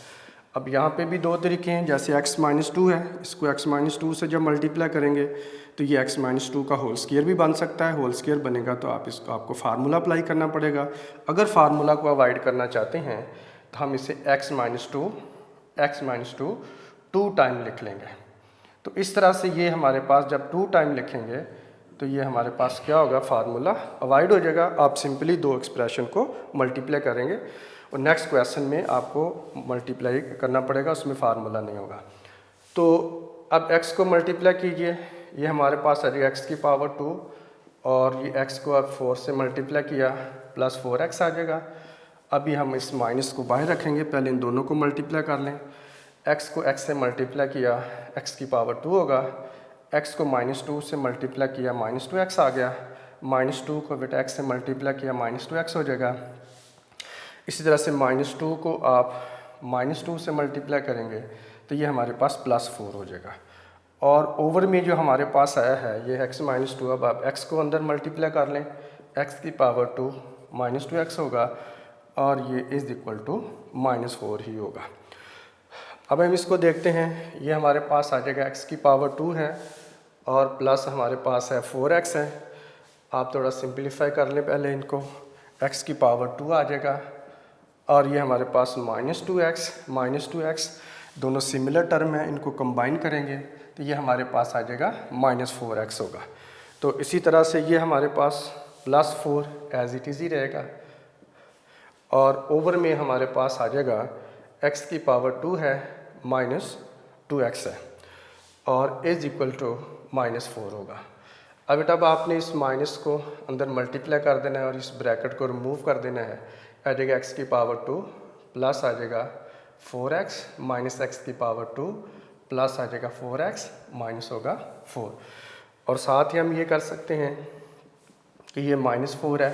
S1: अब यहाँ पे भी 2 तरीके हैं, जैसे x - 2 है, इसको x - 2 से जब मल्टीप्लाई करेंगे तो ये x - 2 का होल स्क्वायर भी बन सकता है। होल स्क्वायर बनेगा तो आपको फार्मूला अप्लाई करना पड़ेगा। अगर फार्मूला को अवॉइड करना चाहते हैं तो हम इसे x - 2 2 टाइम लिख लेंगे। तो इस तरह से ये हमारे पास जब 2 टाइम लिखेंगे तो ये हमारे पास क्या होगा, फार्मूला अवॉइड हो जाएगा। आप सिंपली 2 एक्सप्रेशन को मल्टीप्लाई करेंगे और नेक्स्ट क्वेश्चन में आपको मल्टीप्लाई करना पड़ेगा, उसमें फार्मूला नहीं होगा। तो अब x को मल्टीप्लाई कीजिए, ये हमारे पास आ जाएगा x की पावर 2 और ये x को अब 4 से मल्टीप्लाई किया +4x आ जाएगा। अभी हम इस माइनस को बाहर रखेंगे, पहले इन दोनों को मल्टीप्लाई कर लें। x को x से मल्टीप्लाई किया x की पावर 2 होगा, x को -2 से मल्टीप्लाई किया -2x आ गया, -2 को बेटा x से मल्टीप्लाई किया -2x हो जाएगा। इसी तरह से -2 को आप -2 से मल्टीप्लाई करेंगे तो ये हमारे पास +4 हो जाएगा। और ओवर में जो हमारे पास आया है ये x - 2, अब आप x को अंदर मल्टीप्लाई कर लें, x की पावर 2 -2x होगा और ये = -4 ही होगा। अब हम इसको देखते हैं, ये हमारे पास आ जाएगा x की पावर 2 है और प्लस हमारे पास है 4x है। आप थोड़ा सिंपलीफाई कर लें पहले इनको, x की पावर 2 आ जाएगा और ये हमारे पास -2x दोनों सिमिलर टर्म है, इनको कंबाइन करेंगे तो ये हमारे पास आ जाएगा -4x होगा। तो इसी तरह से ये हमारे पास +4 एज इट इज़ ही रहेगा और ओवर में हमारे पास आ जाएगा x की पावर 2 है -2x है और =-4 होगा। अब बेटा अब आपने इस माइनस को अंदर मल्टीप्लाई कर देना है और इस ब्रैकेट को रिमूव कर देना है। आ जाएगा x की पावर 2 प्लस आ जाएगा 4x माइनस x की पावर 2 प्लस आ जाएगा 4x माइनस होगा 4। और साथ ही हम ये कर सकते हैं कि ये -4 है,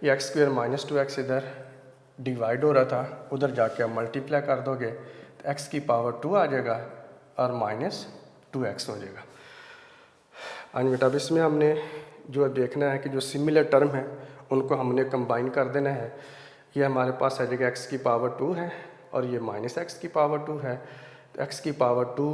S1: ये x² - 2x इधर डिवाइड हो रहा था, उधर जाके आप मल्टीप्लाई कर दोगे तो x की पावर 2 आ जाएगा और 2x हो जाएगा। आज बेटा अब इसमें हमने जो देखना है कि जो सिमिलर टर्म है उनको हमने कंबाइन कर देना है। ये हमारे पास आ जाएगा x की पावर 2 है और ये माइनस एक्स की पावर 2 है। तो x की पावर 2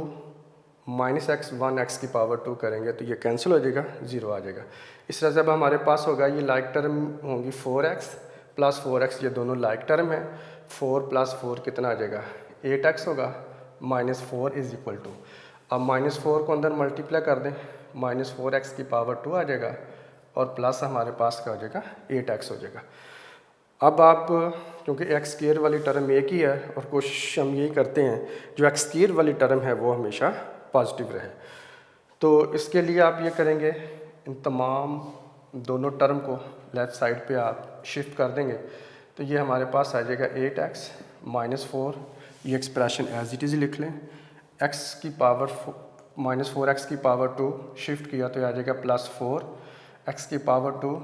S1: माइनस एक्स 1x की पावर 2 करेंगे तो ये कैंसिल हो जाएगा, 0 आ जाएगा। इस तरह से अब हमारे पास होगा ये लाइक टर्म होंगी 4x प्लस 4x, ये दोनों लाइक टर्म है। 4 प्लस 4 कितना आ जाएगा, 8x होगा। -4 इज इक्वल टू, अब -4 को अंदर मल्टीप्लाई कर दें, -4x की पावर 2 आ जाएगा और प्लस हमारे पास क्या हो जाएगा, 8x हो जाएगा। अब आप क्योंकि एक्स स्क्वायर वाली टर्म एक ही है और कोशिश हम यही करते हैं जो एक्स स्क्वायर वाली टर्म है वो हमेशा पॉजिटिव रहे। तो इसके लिए आप ये करेंगे, इन तमाम दोनों टर्म को लेफ़्ट साइड पे आप शिफ्ट कर देंगे तो ये हमारे पास आ जाएगा 8x -4। ये एक्सप्रेशन एज इट इज़ लिख लें। x की पावर -4x की पावर 2 शिफ्ट किया तो आ जाएगा +4, x की पावर 2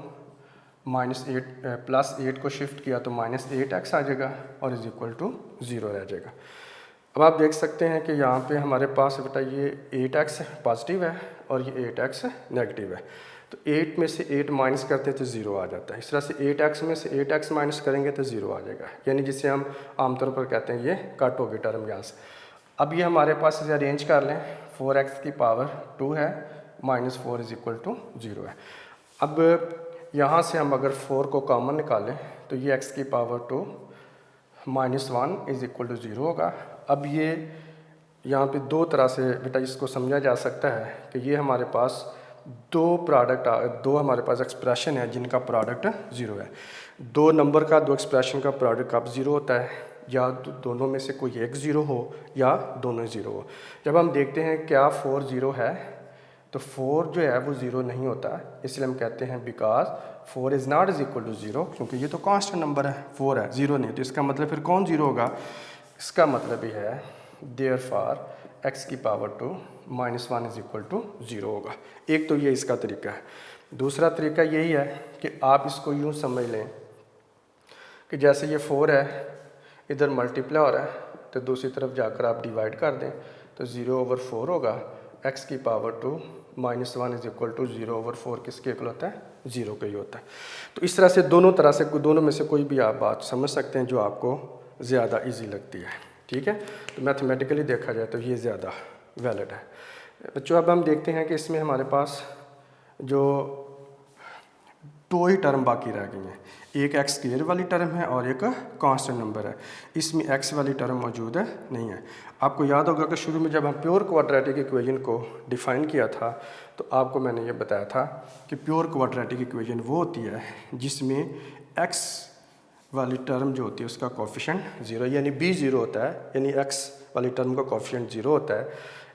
S1: -8 +8 को शिफ्ट किया तो -8x आ जाएगा और इज इक्वल टू 0 रह जाएगा। अब आप देख सकते हैं कि यहाँ पे हमारे पास बेटा ये 8x पॉजिटिव है और ये 8x नेगेटिव है। तो 8 में से 8 माइनस करते हैं तो 0 आ जाता है। इस तरह से 8x में से 8x माइनस करेंगे तो 0 आ जाएगा, यानी जिसे हम आमतौर पर कहते हैं ये कट होगी टर्म यहाँ से। अब ये हमारे पास इसे अरेंज कर लें, 4x की पावर 2 है, -4 इज इक्वल टू 0 है। अब यहाँ से हम अगर 4 को कॉमन निकालें तो ये x की पावर 2 -1 इज इक्वल टू 0 होगा। अब ये यहाँ पे दो तरह से बेटा इसको समझा जा सकता है कि ये हमारे पास दो हमारे पास एक्सप्रेशन है जिनका प्रोडक्ट 0 है। दो नंबर का, दो एक्सप्रेशन का प्रोडक्ट कब 0 होता है, या दोनों में से कोई एक 0 हो या दोनों 0 हो। जब हम देखते हैं क्या 4 0 है तो 4 जो है वो 0 नहीं होता, इसलिए हम कहते हैं because 4 is not is equal to 0, क्योंकि ये तो कांस्टेंट नंबर है, 4 है, 0 नहीं। तो इसका मतलब फिर कौन 0 होगा, इसका मतलब ये है देयरफॉर x की पावर 2 -1 इज इक्वल टू 0 होगा। एक तो ये इसका तरीका है। दूसरा तरीका यही है कि आप इसको यूँ समझ लें कि जैसे ये 4 है, इधर मल्टीप्लाई हो रहा है तो दूसरी तरफ जाकर आप डिवाइड कर दें तो 0/4 होगा। x की पावर 2 -1 इज इक्वल टू 0/4 किसके इक्वल होता है, 0 का ही होता है। तो इस तरह से दोनों में से कोई भी आप बात समझ सकते हैं जो आपको ज़्यादा इजी लगती है। ठीक है, तो मैथमेटिकली देखा जाए तो ये ज़्यादा वैलिड है। बच्चों अब हम देखते हैं कि इसमें हमारे पास जो दो ही टर्म बाकी रह गई हैं, एक एक्स स्क्वायर वाली टर्म है और एक कांस्टेंट नंबर है। इसमें एक्स वाली टर्म मौजूद है नहीं है। आपको याद होगा कि शुरू में जब हम प्योर क्वाड्रेटिक इक्वेशन को डिफ़ाइन किया था तो आपको मैंने ये बताया था कि प्योर क्वाड्रेटिक इक्वेशन वो होती है जिसमें एक्स वाली टर्म जो होती है उसका कोफिशिएंट 0 यानी b 0 होता है, यानी x वाली टर्म का कोफिशिएंट 0 होता है,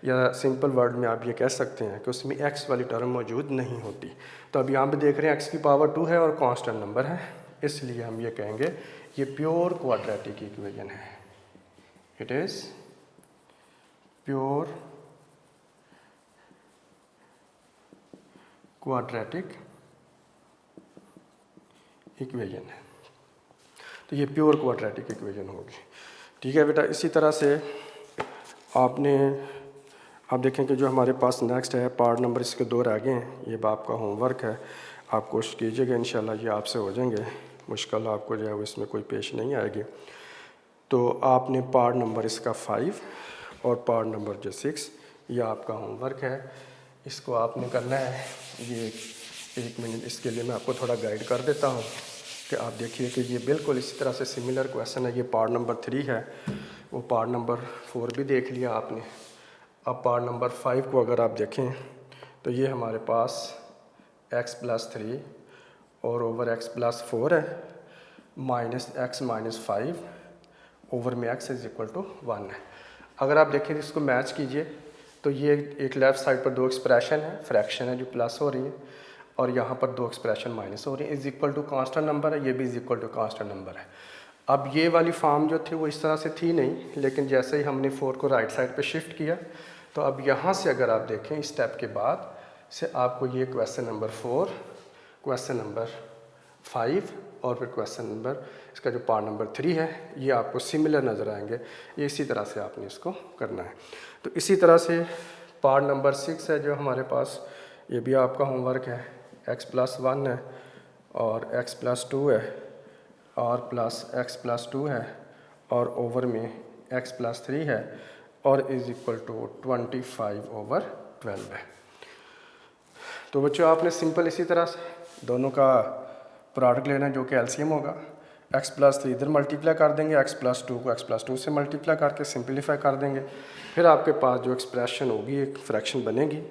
S1: या सिंपल वर्ड में आप ये कह सकते हैं कि उसमें x वाली टर्म मौजूद नहीं होती। तो अब यहाँ पे देख रहे हैं x की पावर 2 है और कांस्टेंट नंबर है, इसलिए हम ये कहेंगे ये प्योर क्वाड्रेटिक इक्वेशन है। It is pure quadratic equation है। तो ये प्योर क्वाड्रेटिक इक्वेशन होगी। ठीक है बेटा, इसी तरह से आप देखें कि जो हमारे पास नेक्स्ट है पार्ट नंबर, इसके 2 रह गए हैं। ये आपका होमवर्क है, आप कोशिश कीजिएगा, इंशाल्लाह ये आपसे हो जाएंगे। मुश्किल आपको जो है वो इसमें कोई पेश नहीं आएगी। तो आपने पार्ट नंबर इसका 5 और पार्ट नंबर जो 6 ये आपका होमवर्क है, इसको आपने करना है। ये 1 मिनट इसके लिए मैं आपको थोड़ा गाइड कर देता हूँ कि आप देखिए कि ये बिल्कुल इसी तरह से सिमिलर क्वेश्चन है। ये पार्ट नंबर 3 है, वो पार्ट नंबर 4 भी देख लिया आपने। अब पार्ट नंबर 5 को अगर आप देखें तो ये हमारे पास x+3 और ओवर x+4 है, -x - 5 ओवर में x इज इक्वल टू 1 है। अगर आप देखें इसको मैच कीजिए तो ये एक लेफ़्ट साइड पर 2 एक्सप्रेशन है, फ्रैक्शन है जो प्लस हो रही है, और यहाँ पर 2 एक्सप्रेशन माइनस हो रही है। Is equal to constant number है, ये भी is equal to constant number है। अब ये वाली फॉर्म जो थी वो इस तरह से थी नहीं, लेकिन जैसे ही हमने 4 को राइट साइड पे शिफ्ट किया तो अब यहाँ से अगर आप देखें इस स्टेप के बाद से आपको ये क्वेश्चन नंबर 4, क्वेश्चन नंबर 5 और फिर क्वेश्चन नंबर इसका जो पार्ट नंबर 3 है ये आपको सिमिलर नज़र आएंगे। ये इसी तरह से आपने इसको करना है। तो इसी तरह से पार्ट नंबर 6 है जो हमारे पास, ये भी आपका होमवर्क है। x+1 है और x+2 है और प्लस x+2 है और ओवर में x+3 है और इज़ इक्वल टू 25/12 है। तो बच्चों आपने सिंपल इसी तरह से दोनों का प्रोडक्ट लेना जो कि एलसीएम होगा। x+3 इधर मल्टीप्लाई कर देंगे, x+2 को x+2 से मल्टीप्लाई करके सिंपलीफाई कर देंगे। फिर आपके पास जो एक्सप्रेशन होगी, एक फ्रैक्शन बनेगी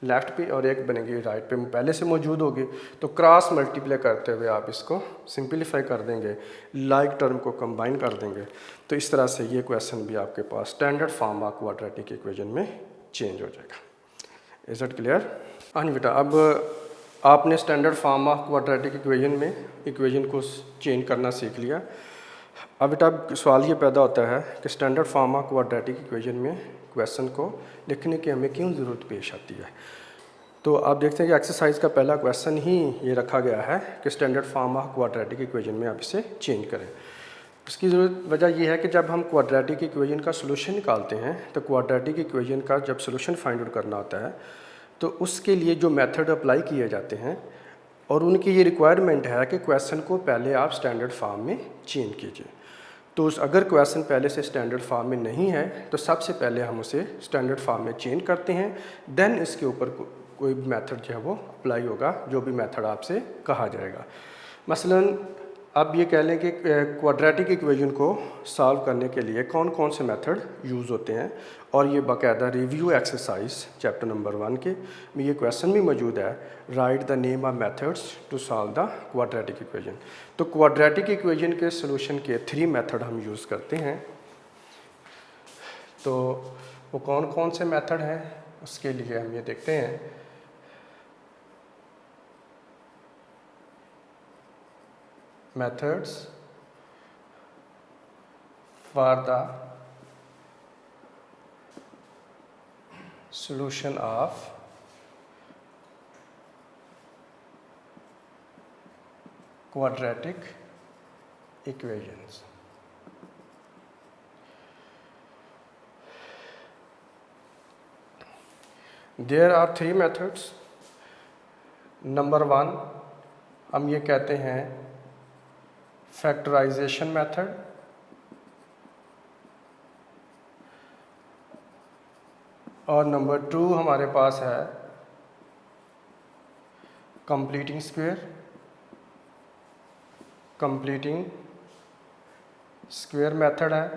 S1: लेफ़्ट पे और एक बनेगी राइट पे, पहले से मौजूद होगी। तो क्रॉस मल्टीप्लाई करते हुए आप इसको सिंपलीफाई कर देंगे, लाइक टर्म को कंबाइन कर देंगे। तो इस तरह से ये क्वेश्चन भी आपके पास standard form of quadratic equation में चेंज हो जाएगा। Is it clear? हाँ जी बेटा, अब आपने standard form of quadratic equation में इक्वेशन को चेंज करना सीख लिया। अब बेटा सवाल ये पैदा होता है कि standard form of quadratic equation में क्वेश्चन को लिखने की हमें क्यों ज़रूरत पेश आती है। तो आप देखते हैं कि एक्सरसाइज का पहला क्वेश्चन ही ये रखा गया है कि standard form of quadratic equation में आप इसे चेंज करें। इसकी ज़रूरत वजह यह है कि जब हम क्वाड्रेटिक इक्वेशन का सोल्यूशन निकालते हैं तो क्वाड्रेटिक इक्वेशन का जब सोल्यूशन फाइंड आउट करना होता है तो उसके लिए जो मेथड अप्लाई किए जाते हैं और उनकी ये रिक्वायरमेंट है कि क्वेश्चन को पहले आप स्टैंडर्ड फॉर्म में चेंज कीजिए। तो अगर क्वेश्चन पहले से स्टैंडर्ड फॉर्म में नहीं है तो सबसे पहले हम उसे स्टैंडर्ड फॉर्म में चेंज करते हैं, देन इसके ऊपर कोई भी मेथड जो है वो अप्लाई होगा, जो भी मेथड आपसे कहा जाएगा। मसलन अब ये कह लें कि क्वाड्रेटिक इक्वेशन को सॉल्व करने के लिए कौन कौन से मेथड यूज़ होते हैं, और ये बाकायदा रिव्यू एक्सरसाइज चैप्टर नंबर 1 के में ये क्वेश्चन भी मौजूद है, write the name of methods to solve the quadratic equation. तो क्वाड्रेटिक इक्वेशन के सोल्यूशन के 3 मेथड हम यूज़ करते हैं। तो वो कौन कौन से मेथड हैं उसके लिए हम ये देखते हैं। Methods for the solution of quadratic equations. There are 3 methods. Number 1 हम ये कहते हैं फैक्टराइजेशन मेथड, और नंबर 2 हमारे पास है कंप्लीटिंग स्क्वायर मेथड है,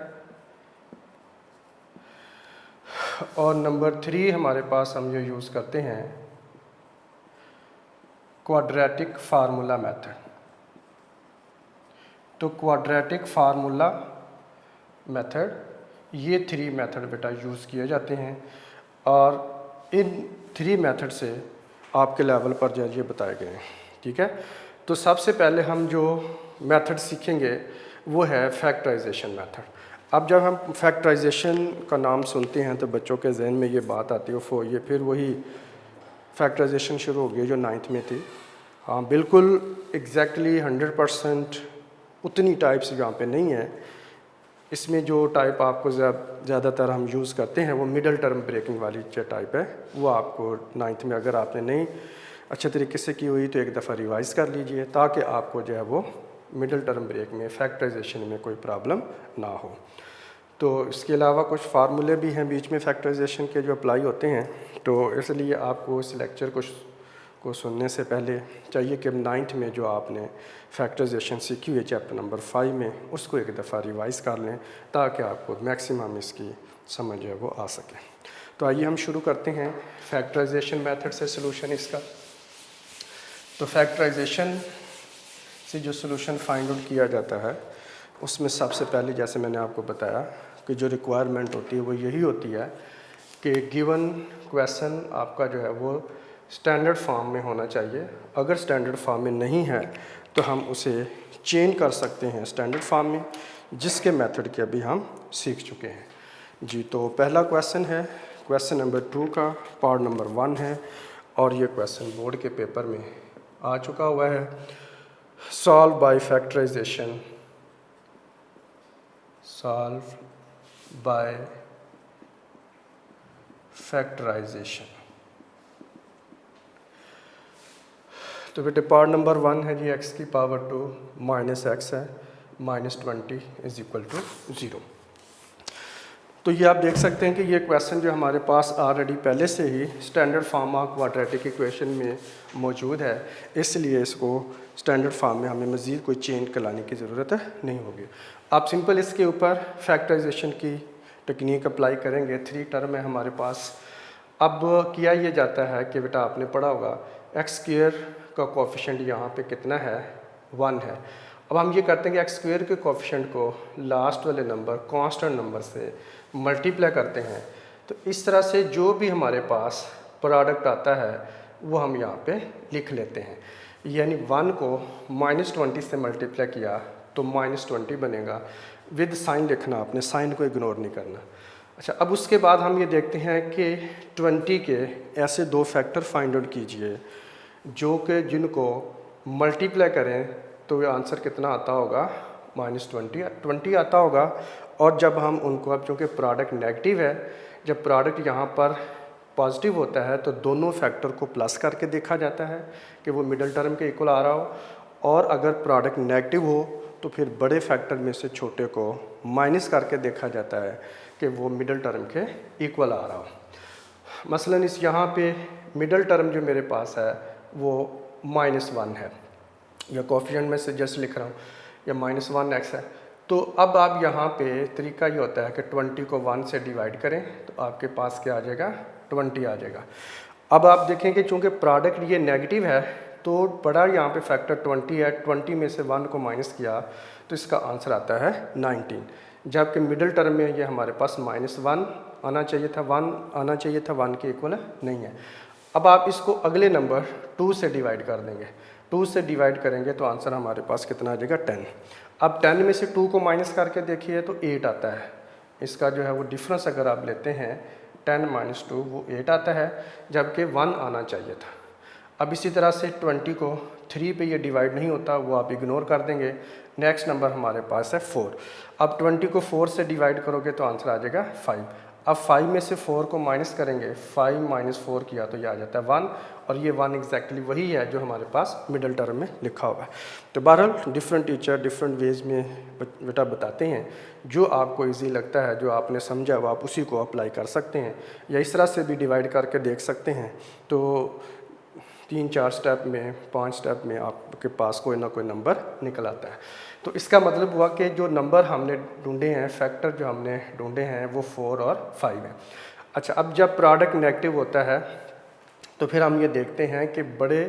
S1: और नंबर 3 हमारे पास हम जो यूज़ करते हैं क्वाड्रेटिक फार्मूला मेथड। तो क्वाड्रेटिक फार्मूला मेथड, ये 3 मेथड बेटा यूज़ किए जाते हैं, और इन 3 मेथड से आपके लेवल पर जो ये बताए गए हैं। ठीक है, तो सबसे पहले हम जो मेथड सीखेंगे वो है फैक्टराइजेशन मेथड। अब जब हम फैक्टराइजेशन का नाम सुनते हैं तो बच्चों के जहन में ये बात आती है, ये फिर वही फैक्टराइजेशन शुरू हो गई जो 9th में थी। हाँ बिल्कुल एग्जैक्टली 100% उतनी टाइप्स यहाँ पे नहीं है। इसमें जो टाइप आपको ज़्यादातर हम यूज़ करते हैं वो मिडल टर्म ब्रेकिंग वाली जो टाइप है, वो आपको 9th में अगर आपने नहीं अच्छे तरीके से की हुई तो एक दफ़ा रिवाइज़ कर लीजिए, ताकि आपको जो है वो मिडल टर्म ब्रेक में फैक्टराइजेशन में कोई प्रॉब्लम ना हो। तो इसके अलावा कुछ फार्मूले भी हैं बीच में फैक्टराइजेशन के जो अप्लाई होते हैं, तो इसलिए आपको इस लेक्चर को सुनने से पहले चाहिए कि 9th में जो आपने फैक्टराइजेशन सीखी हुई है चैप्टर नंबर 5 में, उसको एक दफ़ा रिवाइज़ कर लें ताकि आपको मैक्सिमम इसकी समझ है वो आ सके। तो आइए हम शुरू करते हैं फैक्टराइजेशन मेथड से सॉल्यूशन इसका। तो फैक्टराइजेशन से जो सॉल्यूशन फाइंड आउट किया जाता है उसमें सबसे पहले जैसे मैंने आपको बताया कि जो रिक्वायरमेंट होती है वो यही होती है कि गिवन क्वेश्चन आपका जो है वो स्टैंडर्ड फॉर्म में होना चाहिए। अगर स्टैंडर्ड फॉर्म में नहीं है तो हम उसे चेंज कर सकते हैं स्टैंडर्ड फॉर्म में, जिसके मेथड के अभी हम सीख चुके हैं जी। तो पहला क्वेश्चन है क्वेश्चन नंबर 2 का पार्ट नंबर 1 है, और ये क्वेश्चन बोर्ड के पेपर में आ चुका हुआ है। Solve by factorization, solve by factorization. तो बेटे पार्ट नंबर 1 है जी x की पावर 2 माइनस एक्स है माइनस 20 इज इक्वल टू 0। तो ये आप देख सकते हैं कि ये क्वेश्चन जो हमारे पास ऑलरेडी पहले से ही standard form of quadratic equation में मौजूद है, इसलिए इसको स्टैंडर्ड फॉर्म में हमें मज़ीद कोई चेंज कराने की ज़रूरत नहीं होगी। आप सिंपल इसके ऊपर फैक्टराइजेशन की टेक्निक अप्लाई करेंगे। 3 टर्म है हमारे पास। अब किया ये जाता है कि बेटा आपने पढ़ा होगा एक्स स्क्वायर का कोफिशिएंट यहाँ पे कितना है, 1 है। अब हम ये करते हैं कि एक्स स्क्वायर के कोफिशिएंट को लास्ट वाले नंबर कांस्टेंट नंबर से मल्टीप्लाई करते हैं। तो इस तरह से जो भी हमारे पास प्रोडक्ट आता है वो हम यहाँ पे लिख लेते हैं। यानी 1 को -20 से मल्टीप्लाई किया तो -20 बनेगा। विद साइन लिखना, आपने साइन को इग्नोर नहीं करना। अच्छा, अब उसके बाद हम ये देखते हैं कि 20 के ऐसे 2 फैक्टर फाइंड आउट कीजिए जो कि जिनको मल्टीप्लाई करें तो ये आंसर कितना आता होगा, -20 आता होगा। और जब हम उनको, अब चूँकि प्रोडक्ट नेगेटिव है, जब प्रोडक्ट यहाँ पर पॉजिटिव होता है तो दोनों फैक्टर को प्लस करके देखा जाता है कि वो मिडल टर्म के इक्वल आ रहा हो, और अगर प्रोडक्ट नेगेटिव हो तो फिर बड़े फैक्टर में से छोटे को माइनस करके देखा जाता है कि वो मिडल टर्म के इक्वल आ रहा हो। मसलन इस यहाँ पे मिडल टर्म जो मेरे पास है वो -1 है, या कोफिशिएंट में से जस्ट लिख रहा हूँ, या -1x है। तो अब आप यहाँ पे तरीका ये होता है कि 20 को 1 से डिवाइड करें तो आपके पास क्या आ जाएगा, 20 आ जाएगा। अब आप देखें कि चूँकि प्रोडक्ट ये नेगेटिव है तो बड़ा यहाँ पे फैक्टर 20 है, 20 में से 1 को माइनस किया तो इसका आंसर आता है 19। जबकि मिडिल टर्म में ये हमारे पास -1 आना चाहिए था, 1 आना चाहिए था, 1 के इक्वल नहीं है। अब आप इसको अगले नंबर 2 से डिवाइड कर देंगे। 2 से डिवाइड करेंगे तो आंसर हमारे पास कितना आ जाएगा, 10। अब 10 में से 2 को माइनस करके देखिए तो 8 आता है। इसका जो है वो डिफरेंस अगर आप लेते हैं 10 - 2 वो 8 आता है, जबकि 1 आना चाहिए था। अब इसी तरह से 20 को 3 पे ये डिवाइड नहीं होता, वो आप इग्नोर कर देंगे। नेक्स्ट नंबर हमारे पास है 4। अब 20 को 4 से डिवाइड करोगे तो आंसर आ जाएगा 5। अब 5 में से 4 को माइनस करेंगे, 5 - 4 किया तो ये आ जाता है 1, और ये 1 एग्जैक्टली वही है जो हमारे पास मिडल टर्म में लिखा हुआ है। तो बहरहाल डिफरेंट टीचर डिफरेंट वेज में बेटा बताते हैं, जो आपको इजी लगता है, जो आपने समझा वो आप उसी को अप्लाई कर सकते हैं, या इस तरह से भी डिवाइड करके देख सकते हैं। तो 3-4 स्टेप में, 5 स्टेप में आपके पास कोई ना कोई नंबर निकल आता है। तो इसका मतलब हुआ कि जो नंबर हमने ढूंढे हैं, फैक्टर जो हमने ढूंढे हैं वो 4 और 5 हैं। अच्छा, अब जब प्रोडक्ट नेगेटिव होता है तो फिर हम ये देखते हैं कि बड़े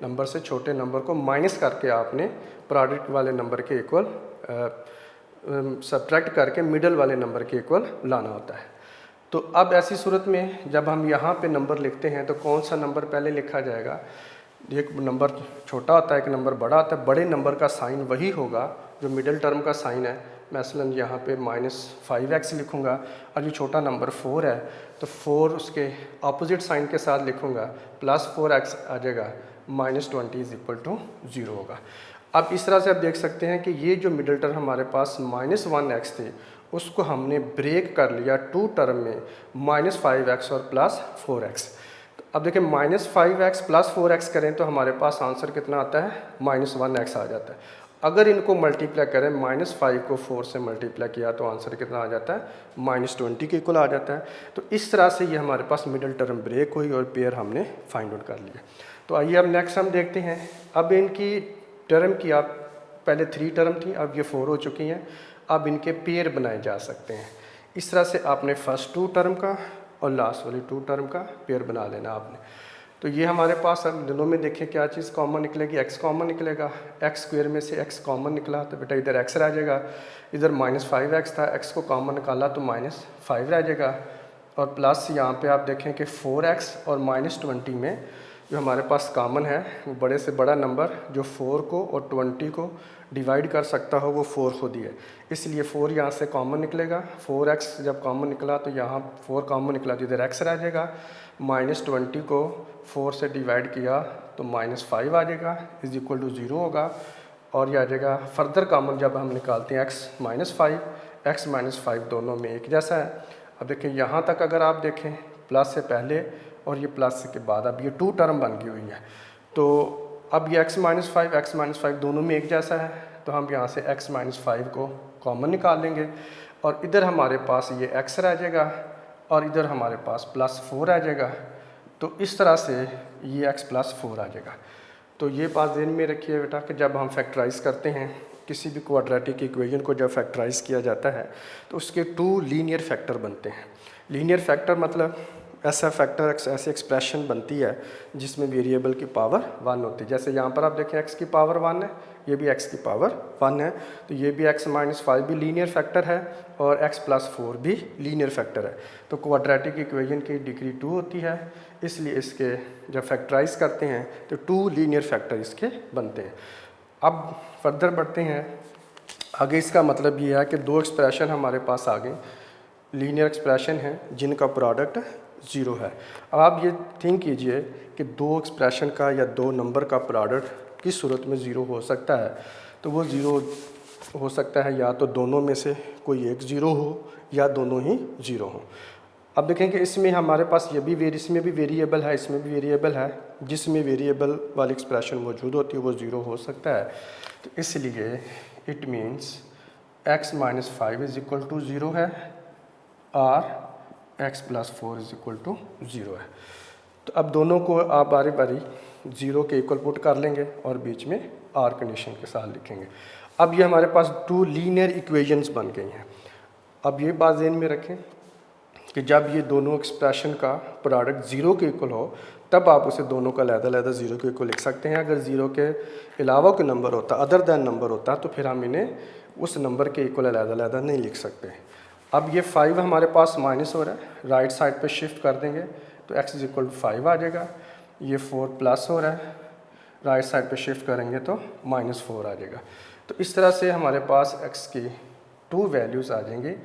S1: नंबर से छोटे नंबर को माइनस करके आपने प्रोडक्ट वाले नंबर के इक्वल सब्ट्रैक्ट करके मिडल वाले नंबर के इक्वल लाना होता है। तो अब ऐसी सूरत में जब हम यहाँ पे नंबर लिखते हैं तो कौन सा नंबर पहले लिखा जाएगा, एक नंबर छोटा होता है, एक नंबर बड़ा होता है। बड़े नंबर का साइन वही होगा जो मिडिल टर्म का साइन है। मसलन यहाँ पे -5x लिखूँगा, और ये छोटा नंबर 4 है तो 4 उसके अपोजिट साइन के साथ लिखूँगा, +4x आ जाएगा, -20 = 0 होगा। अब इस तरह से आप देख सकते हैं कि ये जो मिडिल टर्म हमारे पास -1x थे उसको हमने ब्रेक कर लिया 2 टर्म में, -5x और +4x। अब देखिए -5x +4x करें तो हमारे पास आंसर कितना आता है, -1x आ जाता है। अगर इनको मल्टीप्लाई करें, -5 को 4 से मल्टीप्लाई किया तो आंसर कितना आ जाता है, -20 के इक्वल आ जाता है। तो इस तरह से ये हमारे पास मिडिल टर्म ब्रेक हुई और पेयर हमने फाइंड आउट कर लिया। तो आइए अब नेक्स्ट हम देखते हैं। अब इनकी टर्म की, आप पहले 3 टर्म थी, अब ये 4 हो चुकी हैं। अब इनके पेयर बनाए जा सकते हैं। इस तरह से आपने फर्स्ट 2 टर्म का और लास्ट वाली 2 टर्म का पेयर बना लेना आपने। तो ये हमारे पास अब दोनों में देखें क्या चीज़ कॉमन निकलेगी, x कॉमन निकलेगा। x स्क्वायर में से x कॉमन निकला तो बेटा इधर x रह जाएगा, इधर -5x था, x को कॉमन निकाला तो -5 रह जाएगा। और प्लस यहाँ पे आप देखें कि 4x और -20 में जो हमारे पास कॉमन है वो बड़े से बड़ा नंबर जो 4 को और 20 को डिवाइड कर सकता हो वो 4 खुद ही है, इसलिए 4 यहाँ से कॉमन निकलेगा। 4x जब कॉमन निकला तो यहाँ 4 कॉमन निकला तो इधर x रह जाएगा। -20 को 4 से डिवाइड किया तो -5 आ जाएगा, = 0 होगा। और यह आ जाएगा फर्दर कॉमन जब हम निकालते हैं x -5 दोनों में एक जैसा है। अब देखिए यहाँ तक अगर आप देखें प्लस से पहले और ये प्लस के बाद, अब ये 2 टर्म बन गई हुई है। तो अब ये x माइनस 5 दोनों में एक जैसा है, तो हम यहाँ से x माइनस 5 को कॉमन निकाल लेंगे और इधर हमारे पास ये x रह जाएगा और इधर हमारे पास प्लस 4 आ जाएगा। तो इस तरह से ये x प्लस 4 आ जाएगा। तो ये बात ध्यान में रखिए बेटा कि जब हम फैक्टराइज करते हैं किसी भी क्वाड्रेटिक इक्वेशन को, जब फैक्टराइज किया जाता है तो उसके 2 लीनियर फैक्टर बनते हैं। लीनियर फैक्टर मतलब ऐसा फैक्टर, ऐसी एक्सप्रेशन बनती है जिसमें वेरिएबल की पावर 1 होती है। जैसे यहाँ पर आप देखें x की पावर 1 है, ये भी x की पावर 1 है, तो ये भी x माइनस 5 भी लीनियर फैक्टर है और x प्लस 4 भी लीनियर फैक्टर है। तो क्वाड्रेटिक इक्वेशन की डिग्री 2 होती है, इसलिए इसके जब फैक्टराइज करते हैं तो 2 लीनियर फैक्टर इसके बनते हैं। अब फर्दर बढ़ते हैं आगे। इसका मतलब ये है कि 2 एक्सप्रेशन हमारे पास आ गए, लीनियर एक्सप्रेशन है जिनका प्रोडक्ट 0 है। अब आप ये थिंक कीजिए कि 2 एक्सप्रेशन का या 2 नंबर का प्रोडक्ट किस सूरत में 0 हो सकता है। तो वो 0 हो सकता है या तो दोनों में से कोई एक 0 हो या दोनों ही 0 हो। अब देखेंगे इसमें हमारे पास इसमें भी वेरिएबल है, इसमें भी वेरिएबल है। जिसमें वेरिएबल वाली एक्सप्रेशन मौजूद होती है वो 0 हो सकता है। तो इसलिए it means x minus 5 is equal to 0 है और x plus 4 is equal to 0 है। तो अब दोनों को आप बारी बारी 0 के इक्वल पुट कर लेंगे और बीच में आर कंडीशन के साथ लिखेंगे। अब ये हमारे पास 2 लीनियर इक्वेशंस बन गई हैं। अब ये बात ध्यान में रखें कि जब ये दोनों एक्सप्रेशन का प्रोडक्ट 0 के इक्वल हो तब आप उसे दोनों का अलग-अलग 0 के इक्वल लिख सकते हैं। अगर 0 के अलावा कोई नंबर होता, अदर दैन नंबर होता, तो फिर हम इन्हें उस नंबर के इक्वल अलग-अलग नहीं लिख सकते। अब ये 5 हमारे पास माइनस हो रहा है, राइट साइड पे शिफ्ट कर देंगे तो x इज इक्वल टू 5 आ जाएगा। ये 4 प्लस हो रहा है, राइट साइड पे शिफ्ट करेंगे तो -4 आ जाएगा। तो इस तरह से हमारे पास x की 2 वैल्यूज़ आ जाएंगी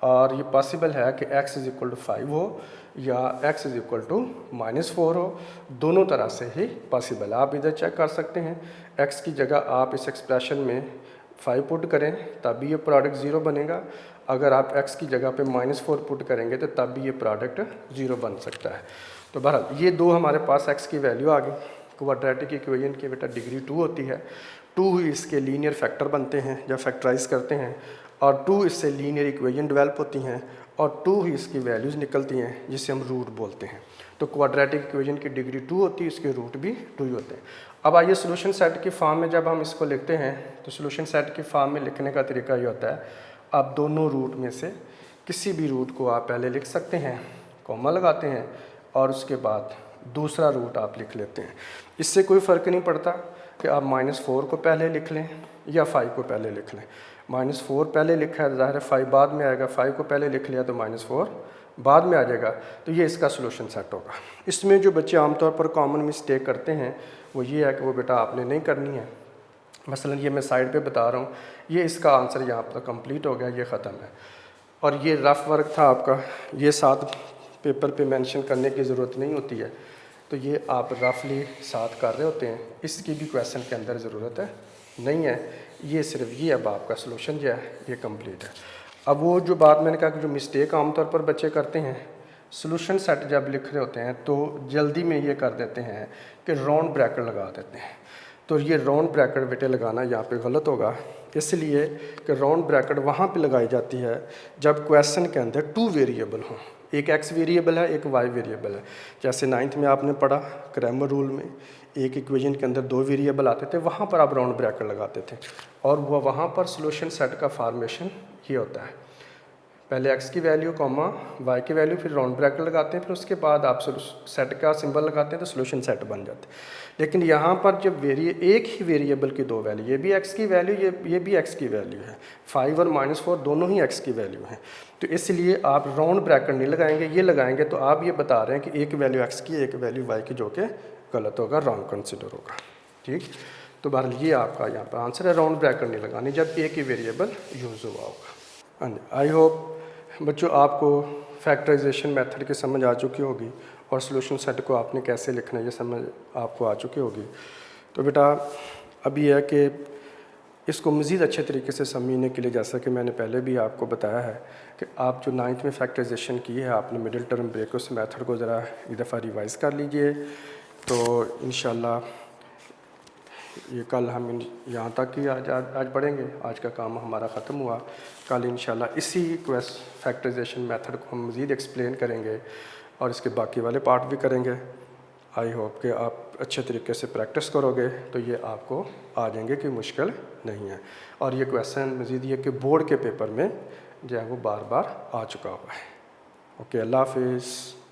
S1: और ये पॉसिबल है कि x इज इक्वल टू 5 हो या x इज इक्वल टू -4 हो, दोनों तरह से ही पॉसिबल है। आप इधर चेक कर सकते हैं, x की जगह आप इस एक्सप्रेशन में 5 पुट करें तभी ये प्रोडक्ट 0 बनेगा। अगर आप x की जगह पे -4 पुट करेंगे तो तब भी ये प्रोडक्ट 0 बन सकता है। तो बहरहाल ये 2 हमारे पास x की वैल्यू आ गई। क्वाड्रेटिक इक्वेशन की बेटा डिग्री 2 होती है, 2 ही इसके लीनियर फैक्टर बनते हैं जब फैक्टराइज करते हैं और 2 इससे लीनियर इक्वेशन डेवलप होती हैं और 2 ही इसकी वैल्यूज़ निकलती हैं जिसे हम रूट बोलते हैं। तो क्वाड्रेटिक इक्वेशन की डिग्री 2 होती है, इसके रूट भी 2 ही होते हैं। अब आइए सोल्यूशन सेट की फॉर्म में जब हम इसको लिखते हैं तो सोल्यूशन सेट की फॉर्म में लिखने का तरीका ये होता है, आप दोनों रूट में से किसी भी रूट को आप पहले लिख सकते हैं, कॉमा लगाते हैं और उसके बाद दूसरा रूट आप लिख लेते हैं। इससे कोई फ़र्क नहीं पड़ता कि आप -4 को पहले लिख लें या 5 को पहले लिख लें। -4 पहले लिखा है, ज़ाहिर है 5 बाद में आएगा, 5 को पहले लिख लिया तो -4 बाद में आ जाएगा। तो ये इसका सोल्यूशन सेट होगा। इसमें जो बच्चे आमतौर पर कॉमन मिस्टेक करते हैं वो ये है कि वो बेटा आपने नहीं करनी है। मसलन ये मैं साइड पे बता रहा हूँ, ये इसका आंसर यहाँ पर कंप्लीट हो गया, ये ख़त्म है। और ये रफ़ वर्क था आपका, ये साथ पेपर पे मेंशन करने की ज़रूरत नहीं होती है, तो ये आप रफली साथ कर रहे होते हैं, इसकी भी क्वेश्चन के अंदर ज़रूरत है नहीं है। ये सिर्फ ये अब आपका सलूशन जो है ये कंप्लीट है। अब वो जो बात मैंने कहा कि जो मिस्टेक आमतौर पर बच्चे करते हैं, सलूशन सेट जब लिख रहे होते हैं तो जल्दी में ये कर देते हैं कि राउंड ब्रैकेट लगा देते हैं। तो ये राउंड ब्रैकेट बेटे लगाना यहाँ पे गलत होगा, इसलिए कि राउंड ब्रैकेट वहाँ पे लगाई जाती है जब क्वेश्चन के अंदर 2 वेरिएबल हों, एक x वेरिएबल है, एक y वेरिएबल है। जैसे 9th में आपने पढ़ा क्रैमर रूल में, एक इक्वेशन के अंदर 2 वेरिएबल आते थे, वहाँ पर आप राउंड ब्रैकेट लगाते थे और वहाँ पर सॉल्यूशन सेट का फार्मेशन ये होता है, पहले x की वैल्यू कॉमा y की वैल्यू, फिर राउंड ब्रैकेट लगाते हैं, फिर उसके बाद आप सेट का सिंबल लगाते हैं तो सॉल्यूशन सेट बन जाते हैं। लेकिन यहाँ पर जब एक ही वेरिएबल की 2 वैल्यू, ये भी x की वैल्यू, ये भी x की वैल्यू है, 5 और -4 दोनों ही x की वैल्यू हैं, तो इसलिए आप राउंड ब्रैकेट नहीं लगाएंगे, ये लगाएंगे तो आप ये बता रहे हैं कि एक वैल्यू x की, एक वैल्यू y की, जो कि गलत होगा, रॉन्ग कंसिडर होगा। ठीक, तो बहरहाल ये आपका यहाँ पर आंसर है, राउंड ब्रैकेट नहीं लगानी जब एक ही वेरिएबल यूज़ हुआ होगा। आई होप बच्चों आपको फैक्टराइजेशन मेथड की समझ आ चुकी होगी और सॉल्यूशन सेट को आपने कैसे लिखना है ये समझ आपको आ चुकी होगी। तो बेटा अब ये है कि इसको मज़ीद अच्छे तरीके से समझने के लिए, जैसा कि मैंने पहले भी आपको बताया है कि आप जो 9th में फैक्टराइजेशन की है, आपने मिडिल टर्म ब्रेकर्स मेथड को ज़रा एक दफ़ा रिवाइज़ कर लीजिए। तो इंशाल्लाह ये कल हम यहाँ तक ही आज पढ़ेंगे। आज का काम हमारा ख़त्म हुआ। कल इंशाल्लाह इसी फैक्टराइजेशन मेथड को हम मज़ीद एक्सप्लेन करेंगे और इसके बाकी वाले पार्ट भी करेंगे। आई होप कि आप अच्छे तरीके से प्रैक्टिस करोगे तो ये आपको आ जाएंगे कि मुश्किल नहीं है। और ये क्वेश्चन मज़ीद ये कि बोर्ड के पेपर में जो है वो बार बार आ चुका हुआ है। ओके, अल्लाह हाफिज़।